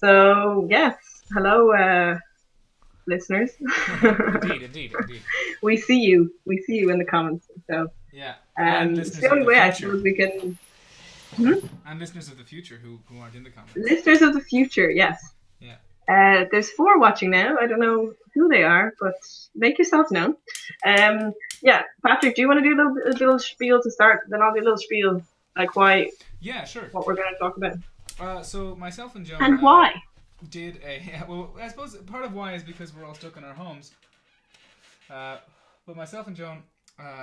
So yes, hello, listeners. Indeed. We see you. We see you in the comments. So Yeah, and it's listeners the of only the way I future, suppose we can. Hmm? and listeners of the future who aren't in the comments. Listeners of the future, yes. Yeah, There's four watching now. I don't know who they are, but make yourself known. Um, yeah, Patrick, do you want to do a little spiel to start? Then I'll do a little spiel, like why, yeah, sure. what we're going to talk about, So myself and Joan and why. did a yeah, well. I suppose part of why is because we're all stuck in our homes. Uh, but myself and Joan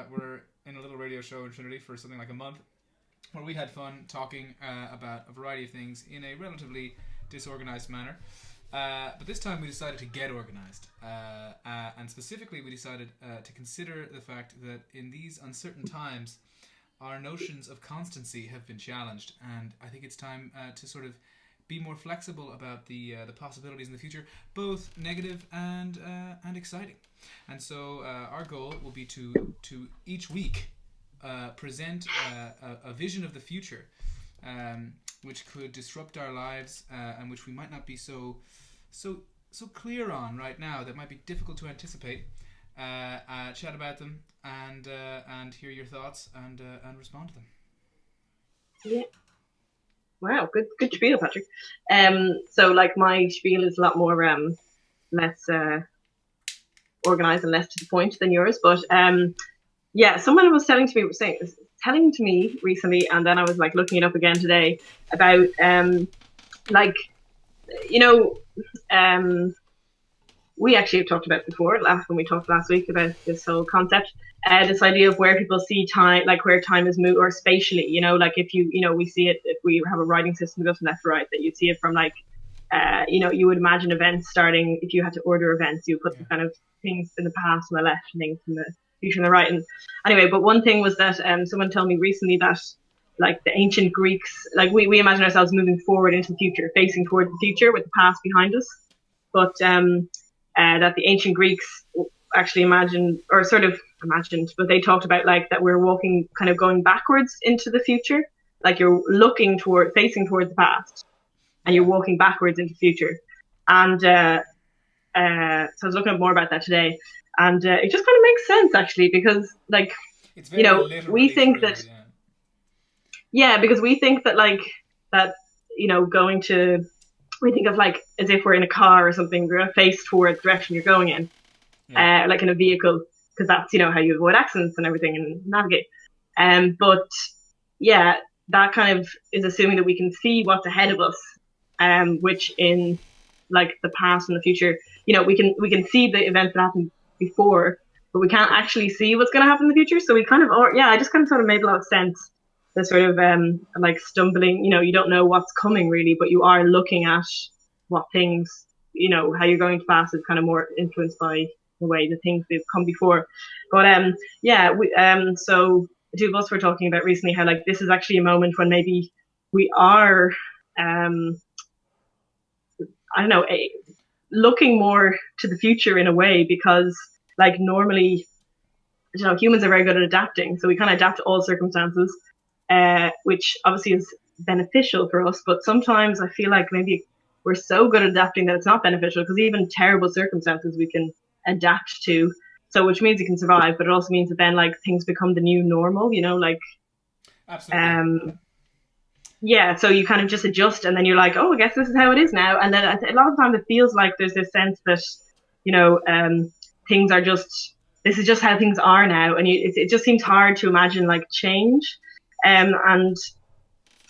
were in a little radio show in Trinity for something like a month, where we had fun talking about a variety of things in a relatively disorganized manner. But this time we decided to get organized. And specifically, we decided to consider the fact that in these uncertain times, our notions of constancy have been challenged. And I think it's time to sort of be more flexible about the possibilities in the future, both negative and exciting. And so our goal will be to each week present a vision of the future, which could disrupt our lives and which we might not be so clear on right now. That might be difficult to anticipate. Chat about them and hear your thoughts and respond to them. Yeah. Wow, good spiel, Patrick. So like my spiel is a lot more less organized and less to the point than yours, but yeah, someone was telling to me recently, and then I was like looking it up again today about like you know um we actually have talked about before last when we talked last week about this whole concept, this idea of where people see time, like where time is moved or spatially, like if we see it, if we have a writing system that goes from left to right, that you see it from like you would imagine events starting. If you had to order events, you put the Yeah. kind of things in the past on the left and things in the future on the right. And anyway, but one thing was that someone told me recently that like the ancient Greeks, like we imagine ourselves moving forward into the future, facing towards the future with the past behind us. But that the ancient Greeks actually imagined, or sort of imagined, but they talked about like that we're walking, kind of going backwards into the future, like you're looking toward, facing towards the past, and you're Yeah. walking backwards into the future. And so I was looking up more about that today, and it just kind of makes sense actually, because like It's very we literally think true. that, Yeah. yeah, because we think that like that going to, we think of like as if we're in a car or something, we're gonna face towards the direction you're going in, Yeah. like in a vehicle, because that's how you avoid accidents and everything and navigate. But yeah, that kind of is assuming that we can see what's ahead of us, which in like the past and the future, we can see the events that happened before, but we can't actually see what's going to happen in the future. So we kind of, or yeah, I just kind of sort of made a lot of sense. The sort of like stumbling, you don't know what's coming really, but you are looking at what things, how you're going to pass is kind of more influenced by the way the things that have come before. But yeah, so the two of us were talking about recently how like this is actually a moment when maybe we are um I don't know, looking more to the future in a way, because like normally, humans are very good at adapting, so we kind of adapt to all circumstances, which obviously is beneficial for us. But sometimes I feel like maybe we're so good at adapting that it's not beneficial, because even terrible circumstances we can adapt to. So which means you can survive, but it also means that then like things become the new normal. Like Absolutely. um yeah, so you kind of just adjust, and then you're like, oh, I guess this is how it is now. And then a lot of times it feels like there's this sense that you know things are just, this is just how things are now, and it just seems hard to imagine like change. And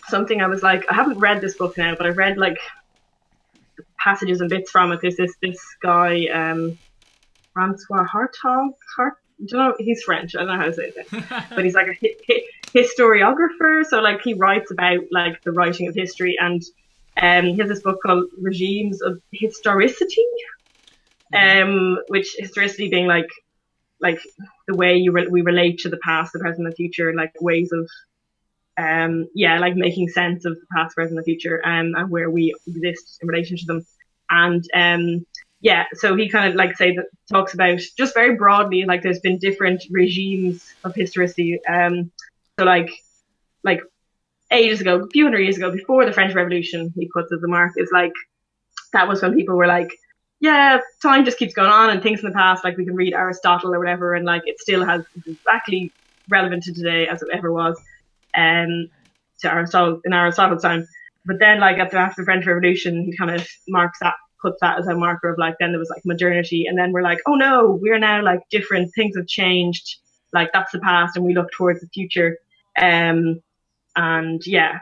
something I was like, I haven't read this book now, but I've read like passages and bits from it. There's this guy, Francois Hartog. I don't know, he's French. I don't know how to say it, but he's like a historiographer. So like he writes about like the writing of history, and he has this book called Regimes of Historicity, Mm-hmm. which historicity being like the way we relate to the past, the present, and the future, like ways of yeah, like making sense of the past, present, and the future, and where we exist in relation to them. And yeah, so he kind of like say that, talks about just very broadly, like there's been different regimes of historicity. So like ages ago, a few hundred years ago, before the French Revolution, he puts as the mark, is like that was when people were like, yeah, time just keeps going on and things in the past, like we can read Aristotle or whatever, and like it still has exactly relevant to today as it ever was, um, to Aristotle in Aristotle's time. But then, like after the French Revolution, he kind of puts that as a marker of like then there was like modernity, and then we're like, oh no, we're now like different. Things have changed. Like that's the past, and we look towards the future. And yeah,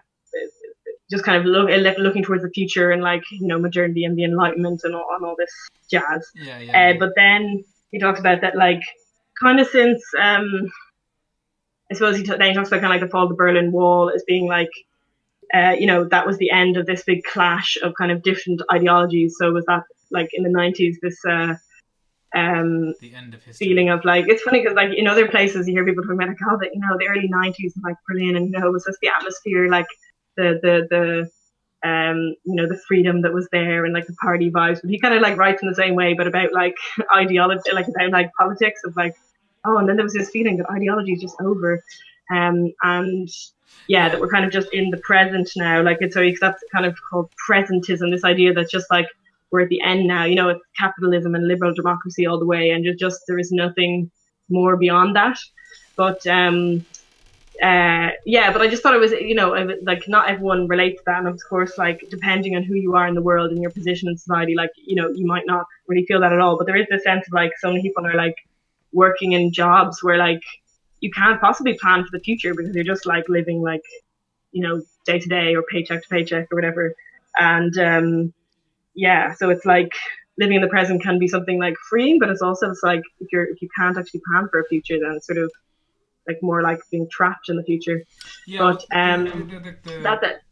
just kind of looking towards the future and like modernity and the Enlightenment and all this jazz. But then he talks about that like kind of since I suppose then he talks about kind of like the fall of the Berlin Wall as being like that was the end of this big clash of kind of different ideologies. So was that like in the 90s this the end of history feeling of like, it's funny because like in other places you hear people talking about like, oh, the early 90s was like brilliant, and it was just the atmosphere, like the the freedom that was there and like the party vibes. But he kind of like writes in the same way, but about like ideology, like about like politics of like, oh, and then there was this feeling that ideology is just over, and that we're kind of just in the present now. Like it's that's kind of called presentism, this idea that just like we're at the end now. It's capitalism and liberal democracy all the way, and just there is nothing more beyond that. But but I just thought it was, like not everyone relates to that, and of course, like depending on who you are in the world and your position in society, like you might not really feel that at all. But there is this sense of like so many people are like working in jobs where like you can't possibly plan for the future because you're just like living like day to day or paycheck to paycheck or whatever, and so it's like living in the present can be something like freeing, but it's like if you can't actually plan for a future, then it's sort of like more like being trapped in the future. But that's it.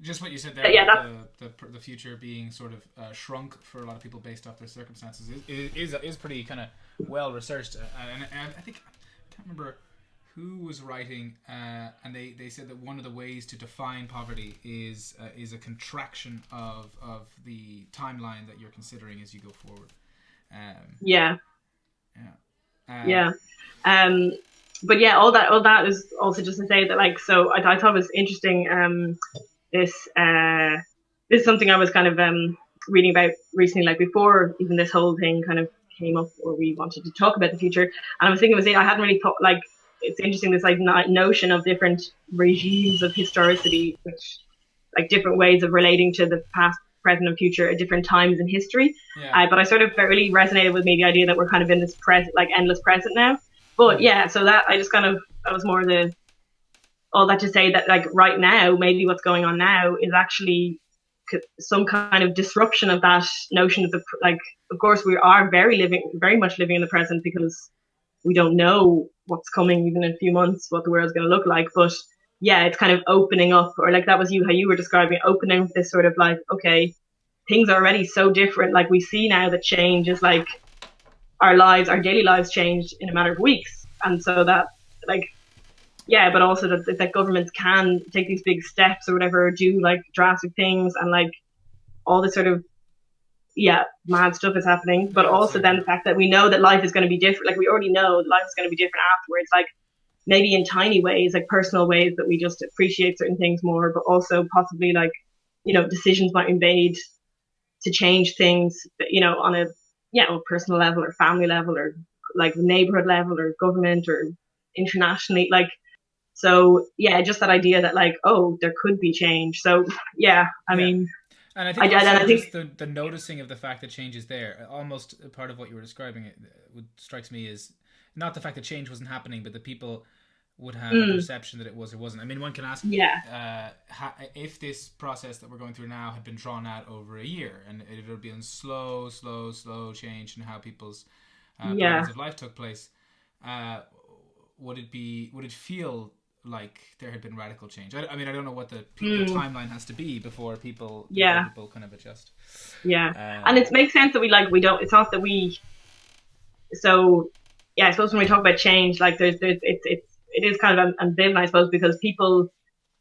Just what you said there, the future being sort of shrunk for a lot of people based off their circumstances is pretty kind of well researched, and I think I can't remember who was writing, and they said that one of the ways to define poverty is a contraction of the timeline that you're considering as you go forward. But yeah, all that is also just to say that like, so I thought it was interesting. This is something I was kind of reading about recently, like before even this whole thing kind of came up, or we wanted to talk about the future. And I was thinking, I hadn't really thought, like, it's interesting, this like notion of different regimes of historicity, which like different ways of relating to the past, present, and future at different times in history. But I sort of really resonated with me the idea that we're kind of in this present, like endless present now. But so that I just kind of, that was more all that to say that like right now, maybe what's going on now is actually some kind of disruption of that notion of the, like, of course we are very much living in the present because we don't know what's coming even in a few months, what the world's going to look like. But it's kind of opening up, or like that was how you were describing, opening this sort of like, okay, things are already so different. Like we see now that change is like our daily lives changed in a matter of weeks. And so that like, but also that governments can take these big steps or whatever, do like drastic things, and like all this sort of mad stuff is happening. But also then the fact that we know that life is going to be different, like we already know life is going to be different afterwards, like maybe in tiny ways, like personal ways that we just appreciate certain things more, but also possibly like decisions might be made to change things, on a personal level or family level or like neighborhood level or government or internationally, like. So just that idea that like, oh, there could be change. So I mean, and I think the noticing of the fact that change is there, almost part of what you were describing, what strikes me is not the fact that change wasn't happening, but that people would have a perception that it was or wasn't. I mean, one can ask if this process that we're going through now had been drawn out over a year, and it had been slow change in how people's patterns of life took place, would it feel like there had been radical change? I mean, I don't know what the timeline has to be before people kind of adjust. And it makes sense that we don't. It's not that we. So I suppose when we talk about change, like it is kind of ambivalent, I suppose, because people,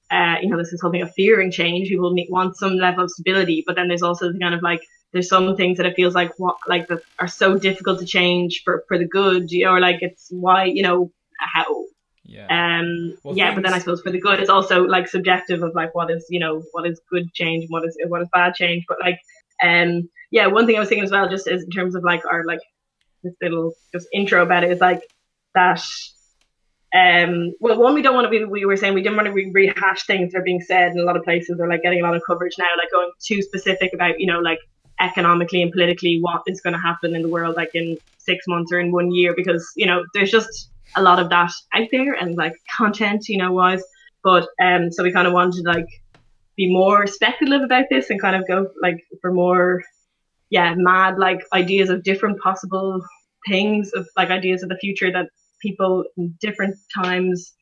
this is something of fearing change. People want some level of stability, but then there's also the kind of like, there's some things that it feels like that are so difficult to change for the good, or like it's why how. But then I suppose for the good, it's also like subjective of like what is good change and what is bad change. But like Yeah, one thing I was thinking as well, just is in terms of like our like this little just intro about it, is like that. Well, one, we don't want to be. We were saying we didn't want to rehash things that are being said in a lot of places, or like getting a lot of coverage now, like going too specific about like economically and politically what is going to happen in the world, like in 6 months or in 1 year, because there's just a lot of that out there and like content, wise. But so we kind of wanted to like be more speculative about this and kind of go like for more mad like ideas of different possible things, of like ideas of the future that people in different times,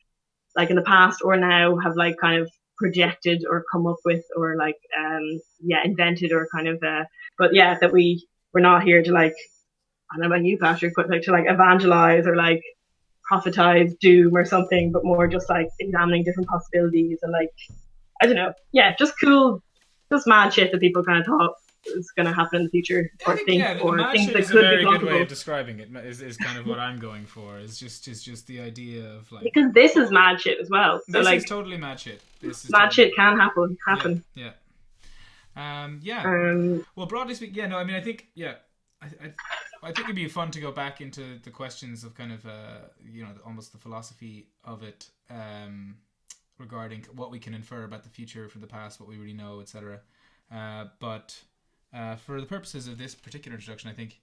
like in the past or now, have like kind of projected or come up with, or like invented, or kind of but yeah, that we're not here to like, I don't know about you, Patrick, but like to like evangelize or like prophetize doom or something, but more just like examining different possibilities and like, I don't know, just cool, just mad shit that people kind of thought is going to happen in the future, or think, or mad things shit that is a could be very good way possible. of describing it. Is kind of what I'm going for. Is just the idea of like, Because this is mad shit as well. So this like, is totally mad shit. This is mad totally, shit can happen. Yeah. Um, Well, broadly speaking, yeah. No, I mean, I think, I think it'd be fun to go back into the questions of kind of, almost the philosophy of it, regarding what we can infer about the future from the past, what we really know, etc. But for the purposes of this particular introduction, I think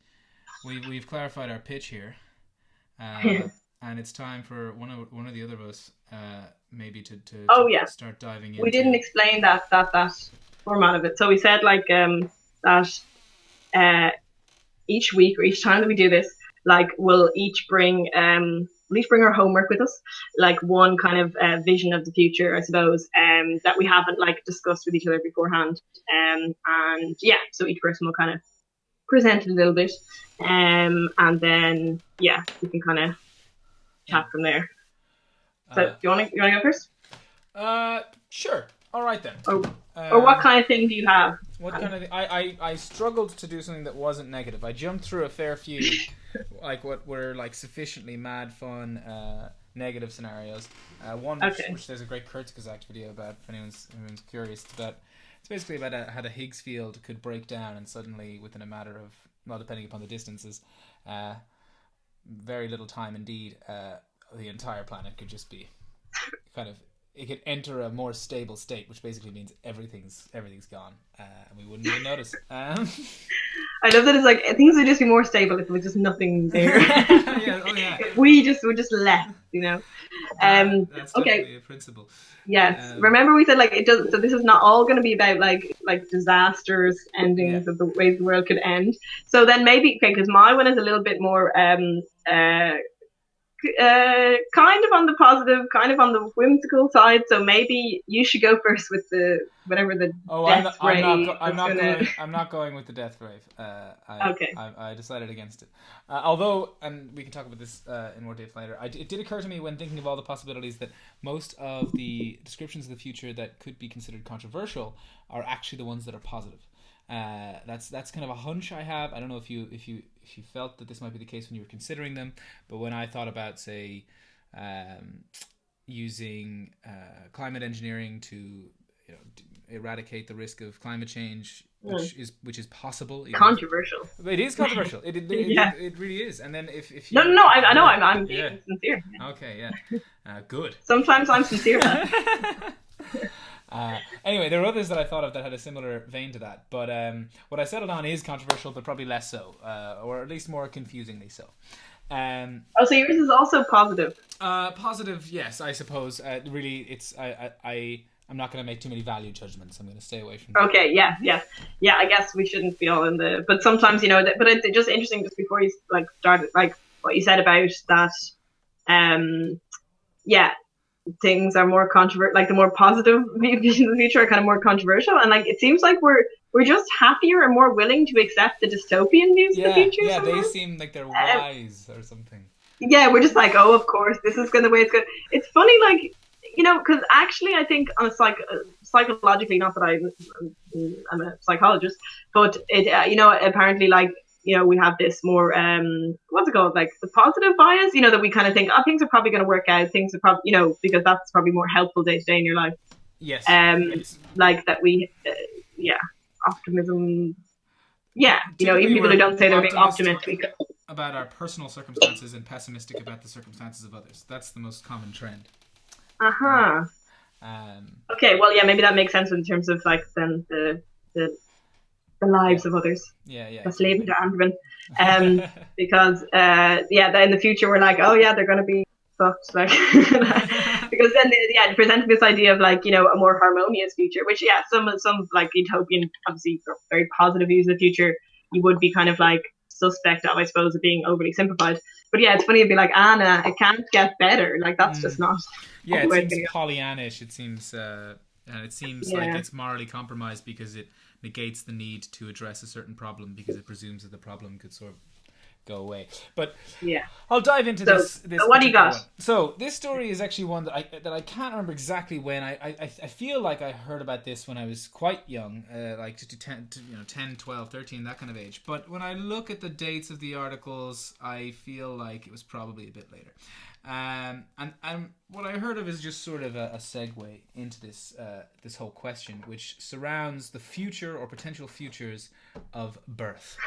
we've clarified our pitch here, and it's time for one of the other of us, maybe to start diving into. We didn't explain that format of it. So we said like that each week or each time that we do this, like we'll each bring our homework with us, like one kind of vision of the future, I suppose, that we haven't like discussed with each other beforehand, and so each person will kind of present it a little bit, and then we can kind of chat from there. So do you want to go first? Sure. All right then. Or what kind of thing do you have? What kind of thing? I struggled to do something that wasn't negative. I jumped through a fair few, like what were like sufficiently mad fun negative scenarios. One which there's a great Kurzgesagt video about, if anyone's curious. It's basically about how the Higgs field could break down, and suddenly within a matter of, well, depending upon the distances, very little time indeed, the entire planet could just be kind of, it could enter a more stable state, which basically means everything's gone, and we wouldn't even notice. I love that it's like things would just be more stable if there was just nothing there. We just left, That's definitely a principle. Yes. Remember we said like it does. So this is not all going to be about like disasters, endings of the ways the world could end. So then maybe because my one is a little bit more kind of on the positive, kind of on the whimsical side. So maybe you should go first with the whatever the death ray. I'm not going with the death ray. I decided against it. Although, and we can talk about this in more depth later. It did occur to me when thinking of all the possibilities that most of the descriptions of the future that could be considered controversial are actually the ones that are positive. That's kind of a hunch I have. I don't know if you felt that this might be the case when you were considering them, but when I thought about, say, using climate engineering to eradicate the risk of climate change, which is possible. Controversial. It is controversial. It really is. And then if you no, I know I'm being sincere. Okay, good. Sometimes I'm sincere. Anyway, there are others that I thought of that had a similar vein to that, but what I settled on is controversial, but probably less so, or at least more confusingly so. So yours is also positive. Positive, yes, I suppose. Really, it's I'm not going to make too many value judgments. I'm going to stay away from that. Okay, yeah. I guess we shouldn't be all in the. But sometimes but it's just interesting. Just before you like started, like what you said about that. Things are more controversial, like the more positive visions of the future are kind of more controversial, and like it seems like we're just happier and more willing to accept the dystopian views of the future. Yeah, somehow. They seem like they're wise or something. Yeah, we're just like, oh, of course, this is the way it's good. It's funny, like, because actually I think on a psychologically, not that I'm a psychologist, but it apparently like. We have this more, what's it called? Like the positive bias, that we kind of think, things are probably going to work out. Things are probably, because that's probably more helpful day to day in your life. Yes. Like that we, optimism. Yeah, even Typically, people who we're don't say they're being optimistic optimistic. about our personal circumstances and pessimistic about the circumstances of others. That's the most common trend. Uh-huh. Um, Okay, well, yeah, maybe that makes sense in terms of like then the the yeah, lives of others. yeah, Das Leben exactly. der anderen. Because in the future we're like, oh yeah, they're gonna be fucked, like because then presenting this idea of like a more harmonious future, which some like utopian, obviously very positive views of the future, you would be kind of like suspect of, I suppose, of being overly simplified. But yeah, it's funny to be like, Anna, it can't get better. Like that's just not Yeah, it where it's seems gonna go. Pollyannish. It seems like Yeah. it's morally compromised because it negates the need to address a certain problem because it presumes that the problem could sort of go away. But Yeah. I'll dive into So, this what do you particular got? one. So this story is actually one that I can't remember exactly when. I feel like I heard about this when I was quite young, like to 10, 12, 13, that kind of age. But when I look at the dates of the articles, I feel like it was probably a bit later. And what I heard of is just sort of a segue into this whole question, which surrounds the future or potential futures of birth.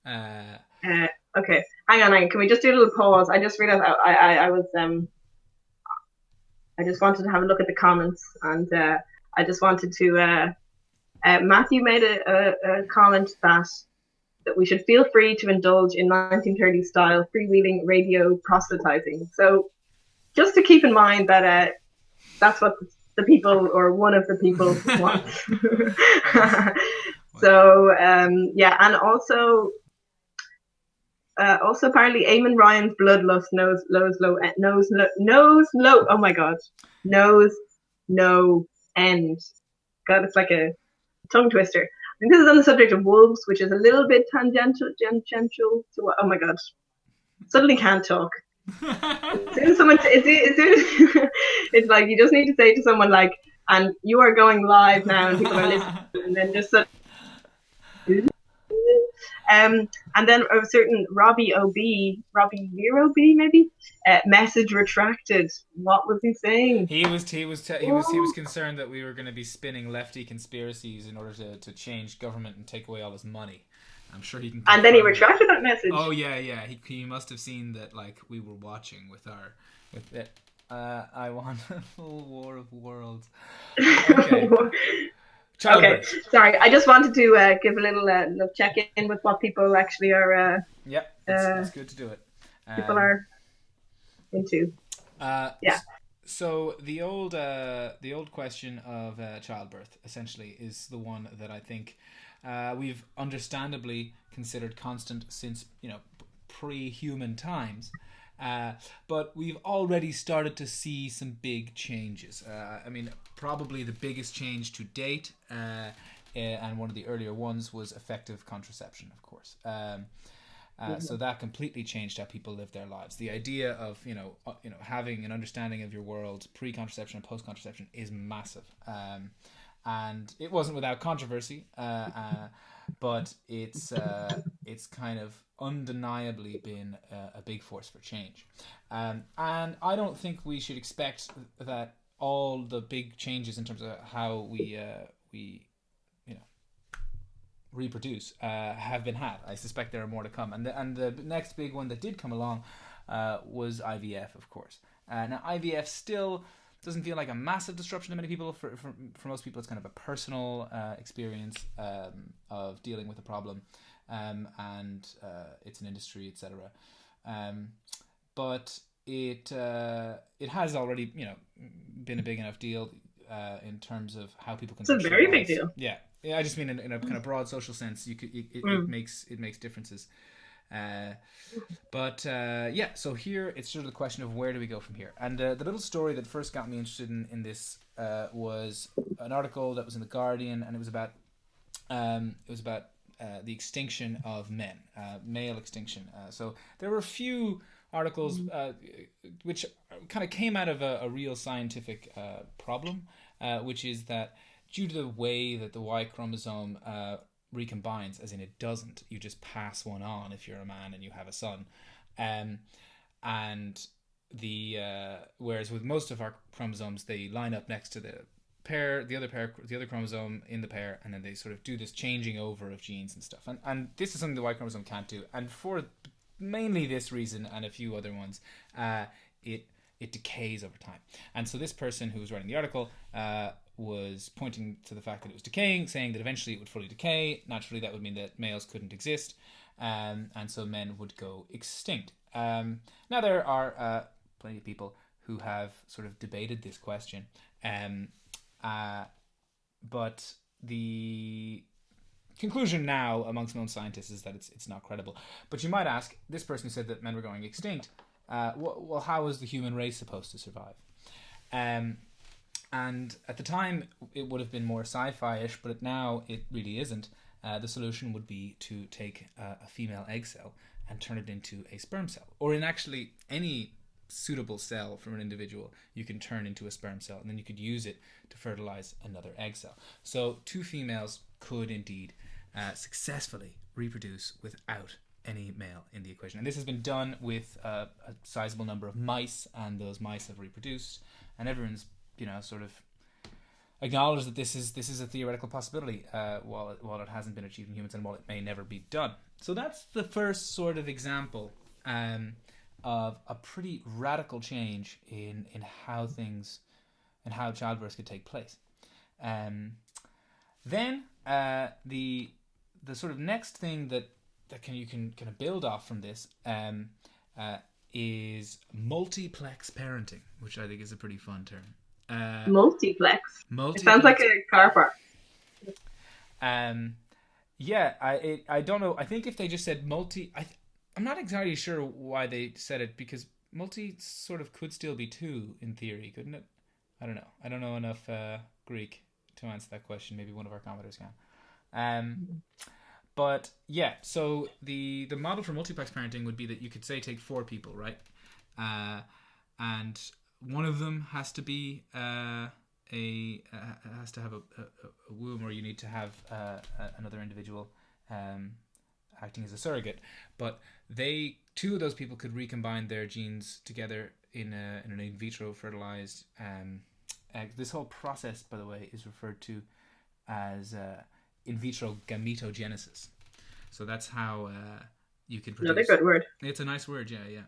Okay, hang on. Can we just do a little pause? I just realized I was I just wanted to have a look at the comments, and I just wanted to. Matthew made a comment that we should feel free to indulge in 1930s style freewheeling radio proselytizing. So just to keep in mind that that's what the people, or one of the people, wants. So and also apparently Eamon Ryan's bloodlust oh my god, knows no end. God, it's like a tongue twister. I think this is on the subject of wolves, which is a little bit tangential to what, oh my god, suddenly can't talk. As soon as someone, it's like you just need to say to someone like, and you are going live now, and people are listening, and then just and then a certain Robbie Vero B maybe, message retracted. What was he saying? He was concerned that we were going to be spinning lefty conspiracies in order to change government and take away all his money. I'm sure he can. And then he retracted that message. Oh yeah. He must have seen that like we were watching with it. I want a full war of worlds. Okay. Okay, sorry. I just wanted to give a little check in with what people actually are. Yeah, it's good to do it. People are into. Yeah. So the old question of childbirth essentially is the one that I think we've understandably considered constant since pre-human times. But we've already started to see some big changes. I mean, probably the biggest change to date, and one of the earlier ones, was effective contraception, of course. So that completely changed how people live their lives. The idea of having an understanding of your world pre-contraception and post-contraception is massive, and it wasn't without controversy. But it's kind of undeniably been a big force for change, and I don't think we should expect that all the big changes in terms of how we reproduce have been had. I suspect there are more to come, and the next big one that did come along was IVF, of course. Now IVF still doesn't feel like a massive disruption to many people. For most people, it's kind of a personal experience of dealing with a problem, and it's an industry, etc. But it has already been a big enough deal in terms of how people can. It's a very big deal. Yeah, I just mean in a kind of broad social sense. It makes differences. So here it's sort of the question of where do we go from here, and the little story that first got me interested in this was an article that was in the Guardian, and it was about the extinction of men, male extinction. So there were a few articles which kind of came out of a real scientific problem, which is that due to the way that the Y chromosome recombines, as in it doesn't, you just pass one on if you're a man and you have a son, and the whereas with most of our chromosomes they line up next to the the other chromosome in the pair, and then they sort of do this changing over of genes and stuff. And this is something the Y chromosome can't do. And for mainly this reason and a few other ones, it decays over time. And so this person who was writing the article was pointing to the fact that it was decaying, saying that eventually it would fully decay. Naturally, that would mean that males couldn't exist, and so men would go extinct. Now, there are plenty of people who have sort of debated this question, but the conclusion now amongst known scientists is that it's not credible. But you might ask, this person who said that men were going extinct, well, how is the human race supposed to survive? And at the time, it would have been more sci-fi-ish, but now it really isn't. The solution would be to take a female egg cell and turn it into a sperm cell. Or in actually any suitable cell from an individual, you can turn into a sperm cell, and then you could use it to fertilize another egg cell. So two females could indeed successfully reproduce without any male in the equation. And this has been done with a sizable number of mice, and those mice have reproduced, and everyone's sort of acknowledged that this is a theoretical possibility, while it hasn't been achieved in humans, and while it may never be done. So that's the first sort of example of a pretty radical change in how things and how childbirth could take place. Then the sort of next thing that you can kind of build off from this is multiplex parenting, which I think is a pretty fun term. Multiplex. It sounds like a car park. Yeah, I don't know. I think if they just said multi, I'm not entirely sure why they said it, because multi sort of could still be two in theory, couldn't it? I don't know. I don't know enough Greek to answer that question. Maybe one of our commenters can. But yeah, so the model for multiplex parenting would be that you could say take 4 people, right? And one of them has to be has to have a womb, or you need to have another individual acting as a surrogate. But two of those people could recombine their genes together in an in vitro fertilized egg. This whole process, by the way, is referred to as in vitro gametogenesis. So that's how you can produce. Another good word. It's a nice word, yeah.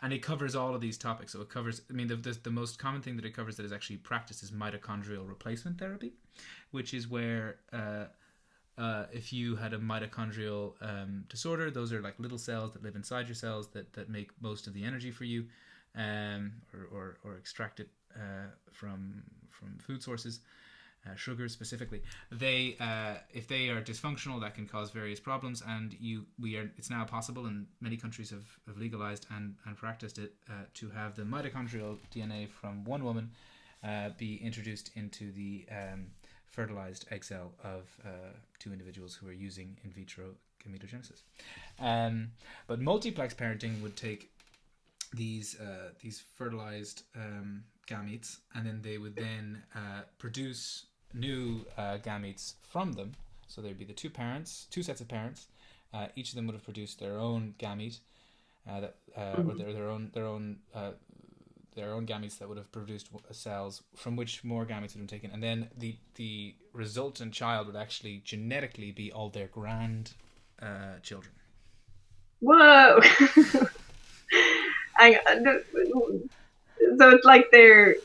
And it covers all of these topics. So it covers, the most common thing that it covers that is actually practiced is mitochondrial replacement therapy, which is where if you had a mitochondrial disorder, those are like little cells that live inside your cells that make most of the energy for you, or extract it from food sources. Sugars specifically, if they are dysfunctional, that can cause various problems, and it's now possible, and many countries have legalized and practiced it, to have the mitochondrial DNA from one woman be introduced into the fertilized egg cell of 2 individuals who are using in vitro gametogenesis. But multiplex parenting would take these fertilized gametes, and then they would then produce new gametes from them. So there'd be the two sets of parents. Each of them would have produced their own gamete, or their own gametes that would have produced cells from which more gametes would have been taken, and then the resultant child would actually genetically be all their grandchildren. Whoa! So it's like they're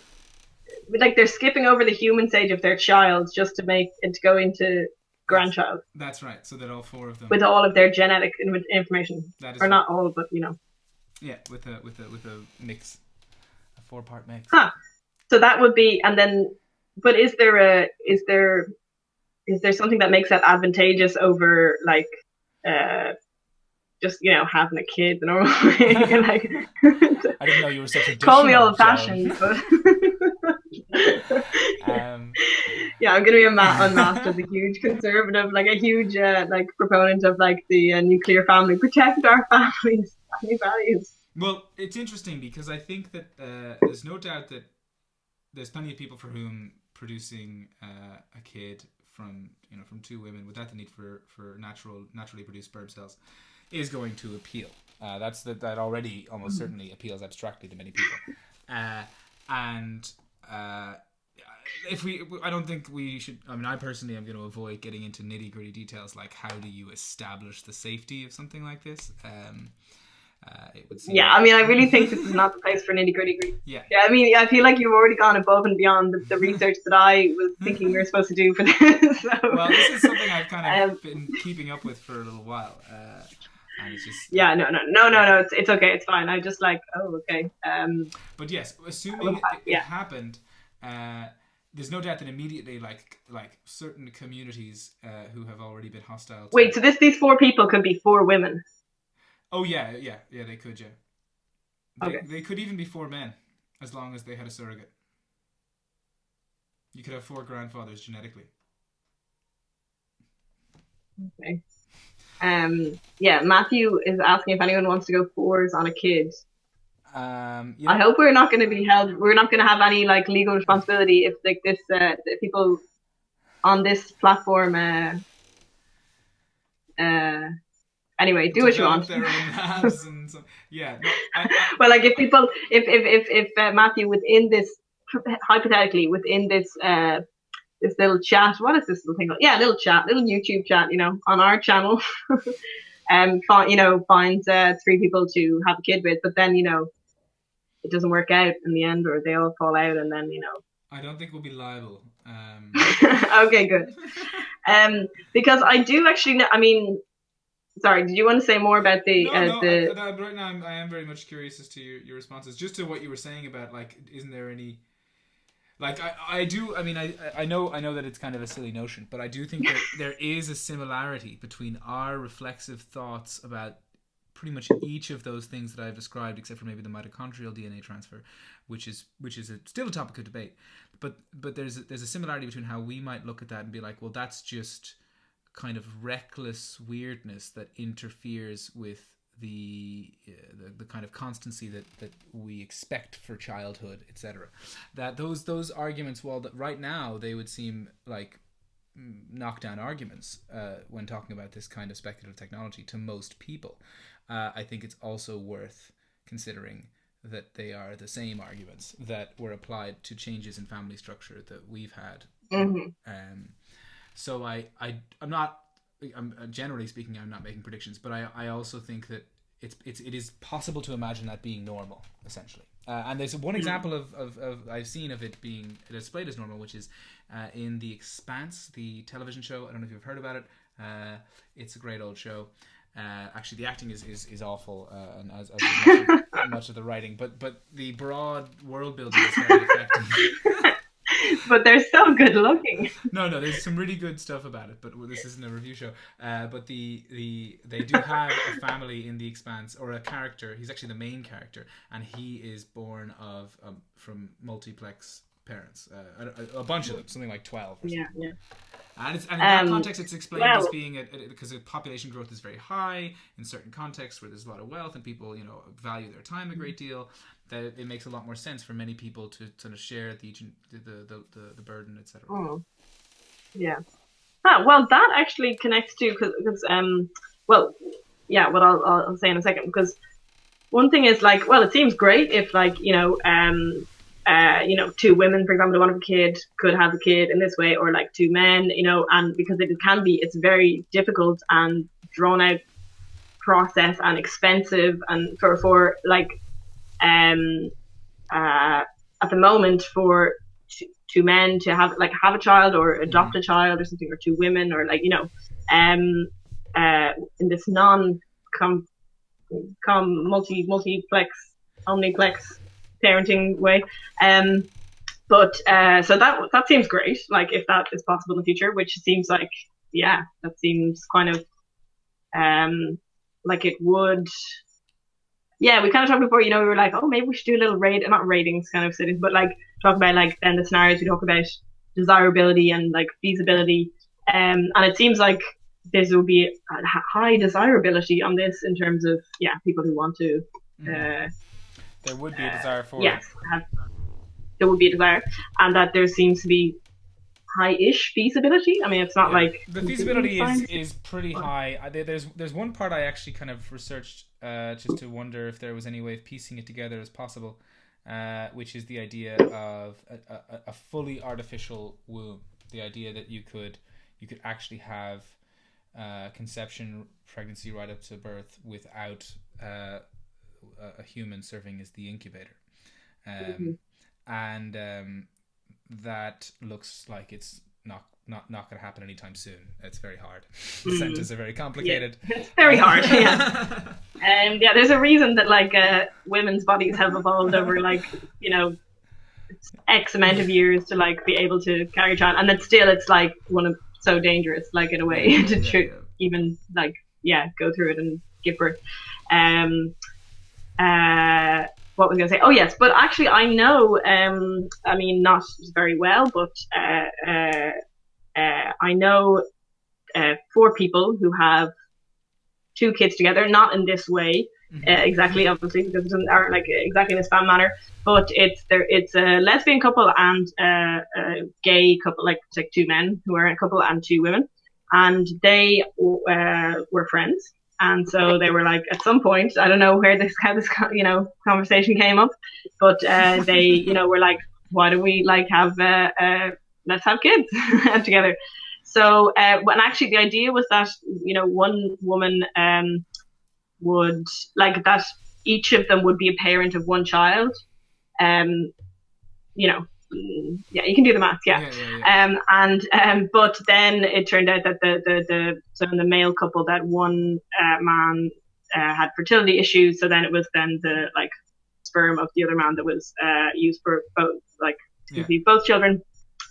skipping over the human stage of their child just to make it to go into grandchild. That's right. So that all 4 of them, with all of their genetic information, that is or not all, but yeah, with a mix, a 4-part mix. Huh. So that would be, and then, but is there something that makes that advantageous over like just having a kid the normal way? Like, I didn't know you were such a call me old fashioned, but yeah, I'm gonna be unmasked as a huge conservative, like a huge like proponent of like the nuclear family. Protect our family values. Well, it's interesting because I think that there's no doubt that there's plenty of people for whom producing a kid from 2 women without the need for naturally produced sperm cells is going to appeal. That already almost certainly appeals abstractly to many people, and I don't think we should. I mean, I personally am going to avoid getting into nitty gritty details like how do you establish the safety of something like this. It would seem. Yeah, I mean, I really think this is not the place for nitty gritty. Yeah. Yeah, I mean, I feel like you've already gone above and beyond the research that I was thinking we were supposed to do for this. So, well, this is something I've kind of been keeping up with for a little while. And it's just no. It's okay. It's fine. I just like, oh, okay. But yes, assuming it happened, there's no doubt that immediately, like certain communities who have already been hostile. Wait, so these 4 people could be 4 women. Oh yeah, they could, yeah. Okay. They could even be 4 men, as long as they had a surrogate. You could have 4 grandfathers genetically. Okay. Yeah, Matthew is asking if anyone wants to go 4s on a kid. I hope we're not going to be held. We're not going to have any like legal responsibility if like this people on this platform. Anyway, do what you want. Their own labs and so, yeah. No, well, like if Matthew within this hypothetically within this this little chat, what is this little thing called? Yeah, little YouTube chat, on our channel, finds 3 people to have a kid with, but then it doesn't work out in the end, or they all fall out, and then I don't think we'll be liable. Okay, good. Because I do actually. I mean, sorry. Did you want to say more about the? Right now, I am very much curious as to your responses, just to what you were saying about like, isn't there any? Like I do. I mean, I know that it's kind of a silly notion, but I do think that there is a similarity between our reflexive thoughts about pretty much each of those things that I've described, except for maybe the mitochondrial DNA transfer, which is still a topic of debate. But there's a similarity between how we might look at that and be like, well, that's just kind of reckless weirdness that interferes with the kind of constancy that we expect for childhood, etc. That those arguments, well, that right now they would seem like knockdown arguments when talking about this kind of speculative technology to most people. I think it's also worth considering that they are the same arguments that were applied to changes in family structure that we've had. Mm-hmm. So I'm generally speaking, I'm not making predictions, but I also think that it is possible to imagine that being normal, essentially. And there's one example of I've seen of it being displayed as normal, which is in The Expanse, the television show. I don't know if you've heard about it. It's a great old show. Actually, the acting is awful, and as much of the writing, but the broad world building is very effective. But they're so good looking. No, there's some really good stuff about it, but this isn't a review show. But they do have a family in The Expanse, or a character. He's actually the main character, and he is born from multiplex parents. A bunch of them, something like 12. Or something. Yeah. And in that context, it's explained as being because population growth is very high in certain contexts where there's a lot of wealth and people, value their time a great deal. That it makes a lot more sense for many people to sort of share the burden, etc. Oh, yeah. Well, that actually connects to because what I'll say in a second, because one thing is like, well, it seems great if like 2 women, for example, that want to have a kid could have a kid in this way, or like 2 men, and because it's very difficult and drawn out process and expensive, and for like at the moment for 2 men to have a child or adopt a child or something, or 2 women, or like in this multiplex omniplex parenting way, but so that seems great, like if that is possible in the future, which seems like that seems kind of like it would. Yeah, we kind of talked before, we were like, oh, maybe we should do a little not ratings kind of sitting, but like talk about like then the scenarios. We talk about desirability and like feasibility, and it seems like there will be a high desirability on this in terms of people who want to. There would be a desire for there would be a desire, and that there seems to be high-ish feasibility. I mean, it's not like the feasibility is pretty high. There's one part I actually kind of researched just to wonder if there was any way of piecing it together as possible. which is the idea of a fully artificial womb. The idea that you could actually have conception, pregnancy, right up to birth without a human serving as the incubator, and that looks like it's not going to happen anytime soon. It's very hard. The centers are very complicated. Yeah. It's very hard. Yeah. There's a reason that like women's bodies have evolved over like X amount of years to like be able to carry a child, and then still it's like so dangerous, like in a way even like go through it and give birth. What was I going to say? Oh yes, but actually I know. I mean, not very well, but I know 4 people who have 2 kids together, not in this way exactly, obviously, because it aren't like exactly in a spam manner. But it's a lesbian couple and a gay couple, like 2 men who are a couple and 2 women, and they were friends. And so they were like, at some point, I don't know how this conversation came up, but they were like, why don't we like have let's have kids together. So and actually the idea was that one woman would like that each of them would be a parent of one child. Yeah, you can do the maths. Yeah. But then it turned out that the male couple, that one man had fertility issues, so then it was then the like sperm of the other man that was used for both, like to conceive both children.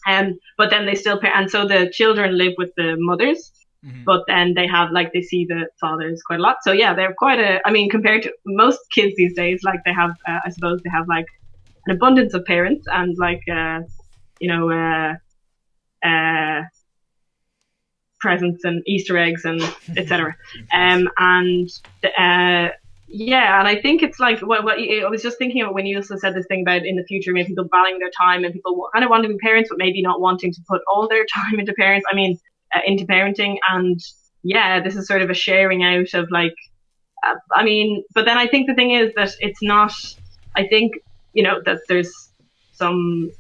But then they still and so the children live with the mothers, but then they have like they see the fathers quite a lot. So yeah, they're quite compared to most kids these days, like they have I suppose they have like an abundance of parents and like presents and Easter eggs and etc. And I think it's like what I was just thinking about when you also said this thing about in the future maybe people valuing their time and people kind of wanting to be parents but maybe not wanting to put all their time into into parenting. And this is sort of a sharing out of like but then I think the thing is that it's not, I think that there's some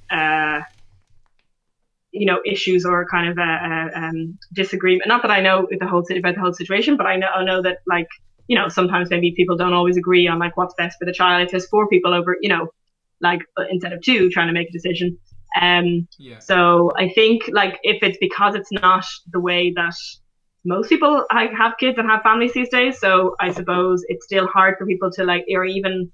issues or kind of disagreement. Not that I know about the whole situation, but I know that like sometimes maybe people don't always agree on like what's best for the child. If there's 4 people over, like instead of 2 trying to make a decision. So I think like if it's because it's not the way that most people have kids and have families these days, so I suppose it's still hard for people to like, or even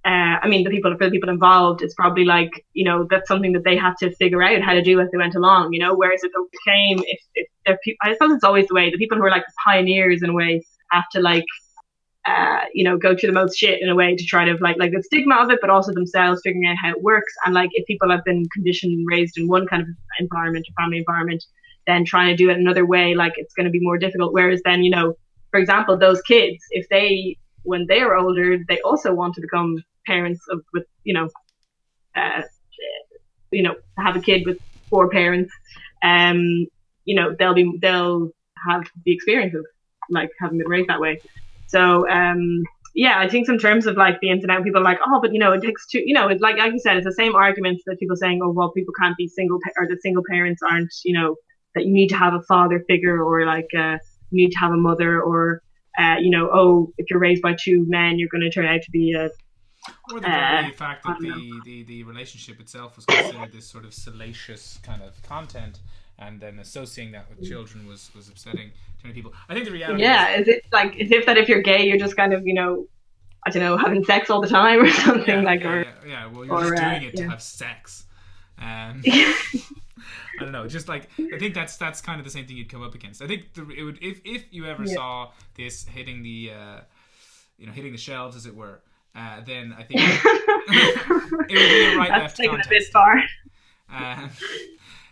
for the people involved, it's probably like that's something that they had to figure out how to do as they went along. Whereas if it became, if I suppose it's always the way the people who are like pioneers in a way have to like go through the most shit in a way to try to like the stigma of it, but also themselves figuring out how it works. And like if people have been conditioned and raised in one kind of environment or family environment, then trying to do it another way, like it's going to be more difficult. Whereas then for example, those kids, if they when they are older, they also want to become parents of with have a kid with 4 parents, they'll have the experience of like having been raised that way. So I think in terms of like the ins and outs, people are like, oh, but it takes 2. It's like you said, it's the same arguments that people saying, oh, well, people can't be single or that single parents aren't, that you need to have a father figure or like you need to have a mother or if you're raised by 2 men, you're going to turn out to be a. Or the very fact that the relationship itself was considered this sort of salacious kind of content, and then associating that with children was upsetting to many people. I think the reality is it like as if that if you're gay, you're just kind of I don't know, having sex all the time or something well, you're just doing it to have sex. I don't know. Just like I think that's kind of the same thing you'd come up against. I think it would if you ever saw this hitting the hitting the shelves, as it were. Then I think it would be a right-left contest. Taken a bit far.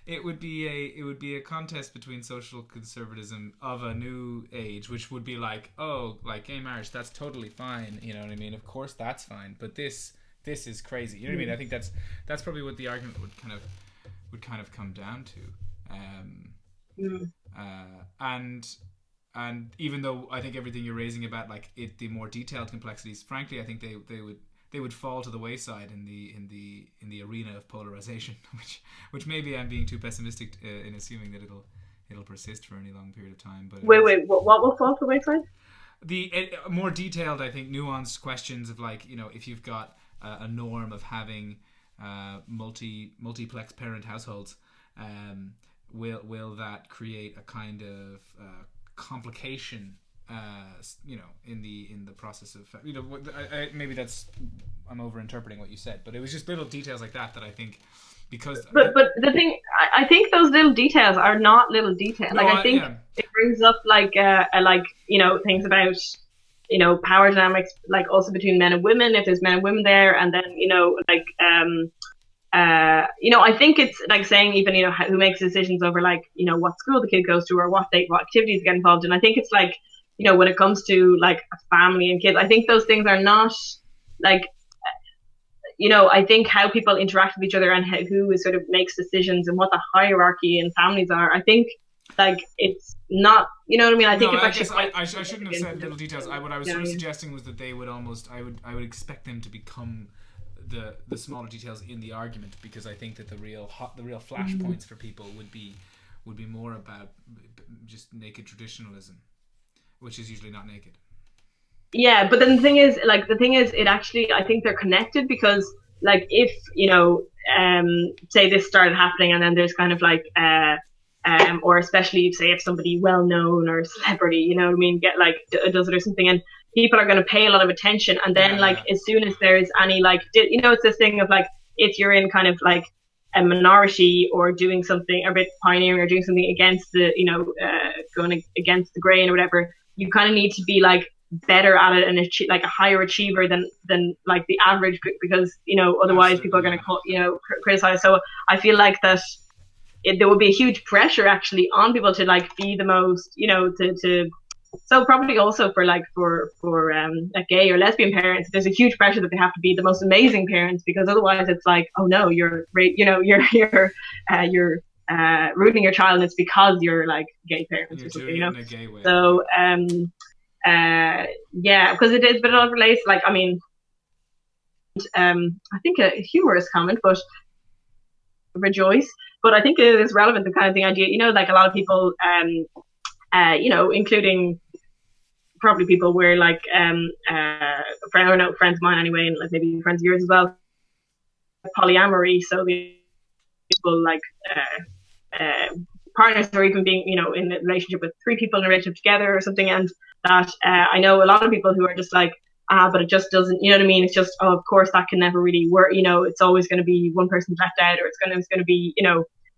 It would be a contest between social conservatism of a new age, which would be like, oh, like gay marriage, that's totally fine. You know what I mean? Of course, that's fine. But this is crazy. You know what I mean? I think that's probably what the argument would kind of come down to. And even though I think everything you're raising about like the more detailed complexities, frankly, I think they would fall to the wayside in the arena of polarization, which maybe I'm being too pessimistic in assuming that it'll persist for any long period of time. But wait, what will fall to the wayside? The more detailed, I think, nuanced questions of, like, if you've got a norm of having multiplex parent households, will that create a kind of complication, in the process of, maybe that's, I'm overinterpreting what you said, but it was just little details like that I think, because but the thing, I think those little details are not little details. No, like I think it brings up things about power dynamics, like also between men and women, if there's men and women there, and then I think it's like saying even who makes decisions over what school the kid goes to or what activities get involved in. I think it's like when it comes to like a family and kids, I think those things are not like I think how people interact with each other and who is sort of makes decisions and what the hierarchy in families are. I think like it's not, you know what I mean? I think it's actually I shouldn't have said little details. What I was sort of suggesting was that they would almost, I would expect them to become the smaller details in the argument, because I think that the real flashpoints for people would be more about just naked traditionalism, which is usually not naked. Yeah, but then the thing is, it actually, I think they're connected, because like if say this started happening and then there's kind of like or especially say if somebody well known or celebrity, you know what I mean, get like does it or something, and people are going to pay a lot of attention, and then as soon as there's any it's this thing of like, if you're in kind of like a minority or doing something a bit pioneering or doing something against the going against the grain or whatever, you kind of need to be like better at it and achieve, like a higher achiever than like the average, because otherwise Absolutely, people are going to criticize. So I feel like that there would be a huge pressure actually on people to like be the most, to so probably also for like gay or lesbian parents, there's a huge pressure that they have to be the most amazing parents, because otherwise it's like, oh no, you're ruining your child, and it's because you're like gay parents or something, in a gay way. So because it is, but it all relates. Like, I mean, I think a humorous comment, but rejoice. But I think it is relevant to kind of the idea, like a lot of people, including probably people where like friends of mine anyway, and like maybe friends of yours as well, polyamory. So people like partners, or even being in a relationship with three people in a relationship together or something, and that I know a lot of people who are just like, but it just doesn't, you know what I mean? It's just, of course that can never really work. It's always going to be one person's left out, or it's going to be,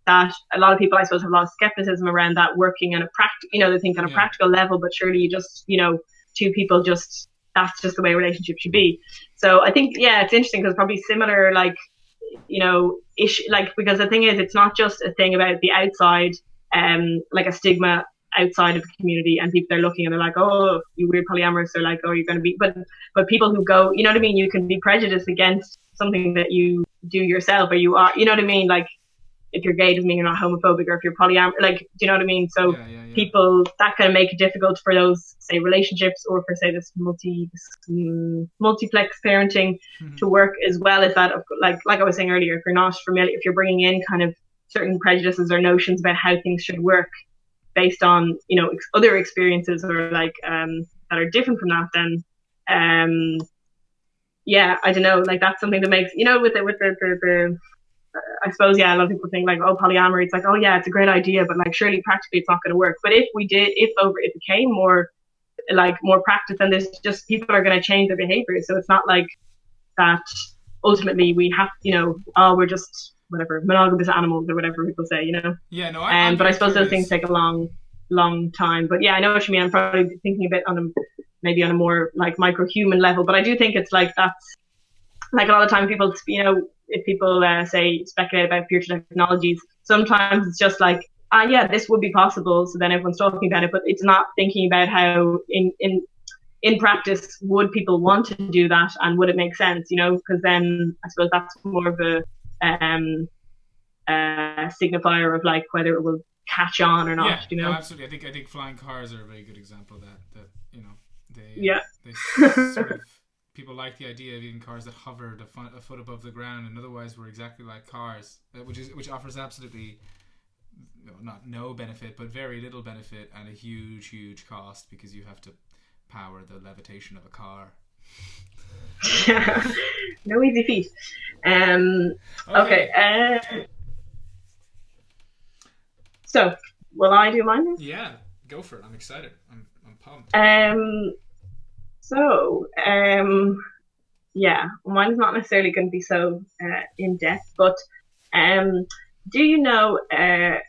that a lot of people, I suppose, have a lot of skepticism around that working on a they think on a practical level, but surely you just, two people just, that's just the way a relationship should be. So I think, it's interesting, because probably similar, like, issue, like, because the thing is, it's not just a thing about the outside, like a stigma outside of the community, and people are looking and they're like, oh, you weird polyamorous, or like, oh, you're going to be, but people who go, you know what I mean, you can be prejudiced against something that you do yourself, or you are, you know what I mean, like if you're gay doesn't mean you're not homophobic, or if you're polyamorous, like, do you know what I mean? So people, that can make it difficult for those, say, relationships, or for say this multiplex parenting to work, as well as that, like I was saying earlier, if you're not familiar, if you're bringing in kind of certain prejudices or notions about how things should work based on other experiences, or like that are different from that, then I don't know, like that's something that makes, with the I suppose, a lot of people think like, oh, polyamory, it's like, oh yeah, it's a great idea, but like surely practically it's not going to work. But if it became more practice, then there's just, people are going to change their behavior. So it's not like that ultimately we have, we're just whatever, monogamous animals, or whatever people say, Yeah, no, but I suppose those things take a long time. But I know what you mean. I'm probably thinking a bit maybe on a more like micro-human level, but I do think it's like, that's like a lot of time people, if people say speculate about future technologies, sometimes it's just like, this would be possible, so then everyone's talking about it, but it's not thinking about how in practice would people want to do that, and would it make sense, because then I suppose that's more of a signifier of like whether it will catch on or not. No, absolutely. I think flying cars are a very good example of that they sort of, people like the idea of even cars that hovered a foot above the ground, and otherwise were exactly like cars, which offers absolutely not no benefit, but very little benefit and a huge cost, because you have to power the levitation of a car. No easy feat. Okay. So, will I do mine? Yeah, go for it. I'm excited. I'm pumped. Yeah, mine's not necessarily going to be so in depth, but do you know a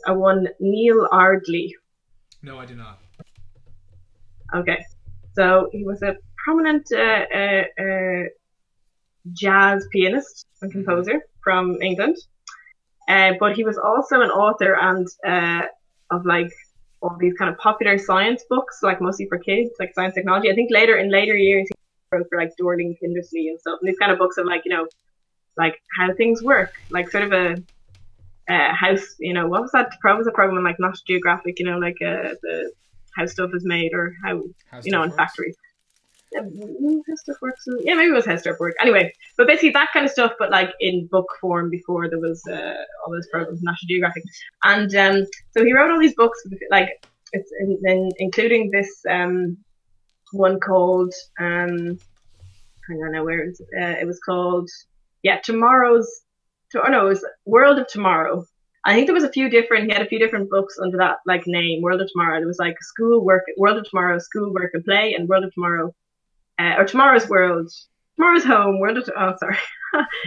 one Neil Ardley? No, I do not. Okay, so he was a prominent jazz pianist and composer from England, but he was also an author and of like all these kind of popular science books, like mostly for kids, like science technology. I think in later years he wrote for like Dorling Kindersley and stuff. And these kind of books of like, like how things work, like sort of a house, what was that? Was a program like National Geographic, like the how stuff is made, or how in factories. How stuff works. Yeah, maybe it was how stuff works. Anyway, but basically that kind of stuff, but like in book form before there was all those programs, National Geographic. And so he wrote all these books, like it's including this one called hang on now, where is it? It was called it was World of Tomorrow. I think there was he had a few different books under that like name, World of Tomorrow. There was like World of Tomorrow, School, Work and Play, and World of Tomorrow, or Tomorrow's World, Tomorrow's Home, sorry.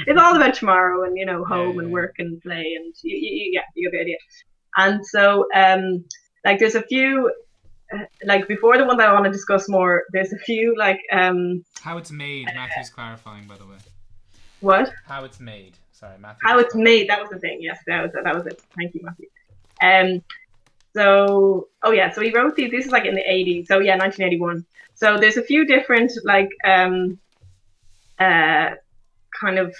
It's all about tomorrow and, home and work and play, and you get the idea. And so, like there's a few, like before the one that I want to discuss more, there's a few like how it's made. Matthew's clarifying, by the way. What? How it's made. Sorry, Matthew. How it's made. That was the thing. Yes, that was it. Thank you, Matthew. So he wrote these. This is like in the 80s. So 1981. So there's a few different like kind of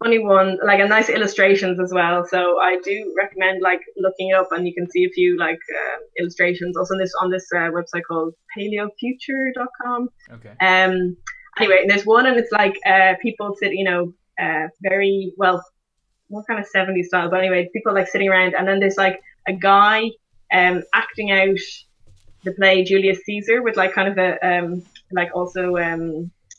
funny one, like a nice illustrations as well. So I do recommend like looking it up, and you can see a few like illustrations also on this website called paleofuture.com. Okay. Anyway, and there's one, and it's like people sit, very well, more kind of 70s style, but anyway, people like sitting around, and then there's like a guy acting out the play Julius Caesar with like kind of a like also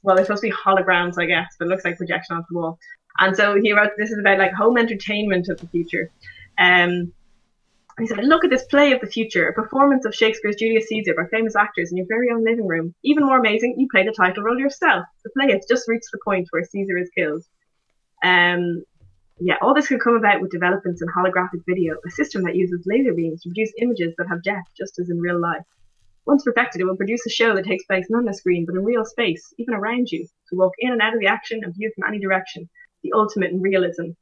well, they're supposed to be holograms, I guess, but it looks like projection onto the wall. And so he wrote, this is about like home entertainment of the future. He said, look at this play of the future, a performance of Shakespeare's Julius Caesar by famous actors in your very own living room. Even more amazing, you play the title role yourself. The play has just reached the point where Caesar is killed. All this could come about with developments in holographic video, a system that uses laser beams to produce images that have depth, just as in real life. Once perfected, it will produce a show that takes place not on a screen, but in real space, even around you, to walk in and out of the action and view from any direction. The ultimate in realism.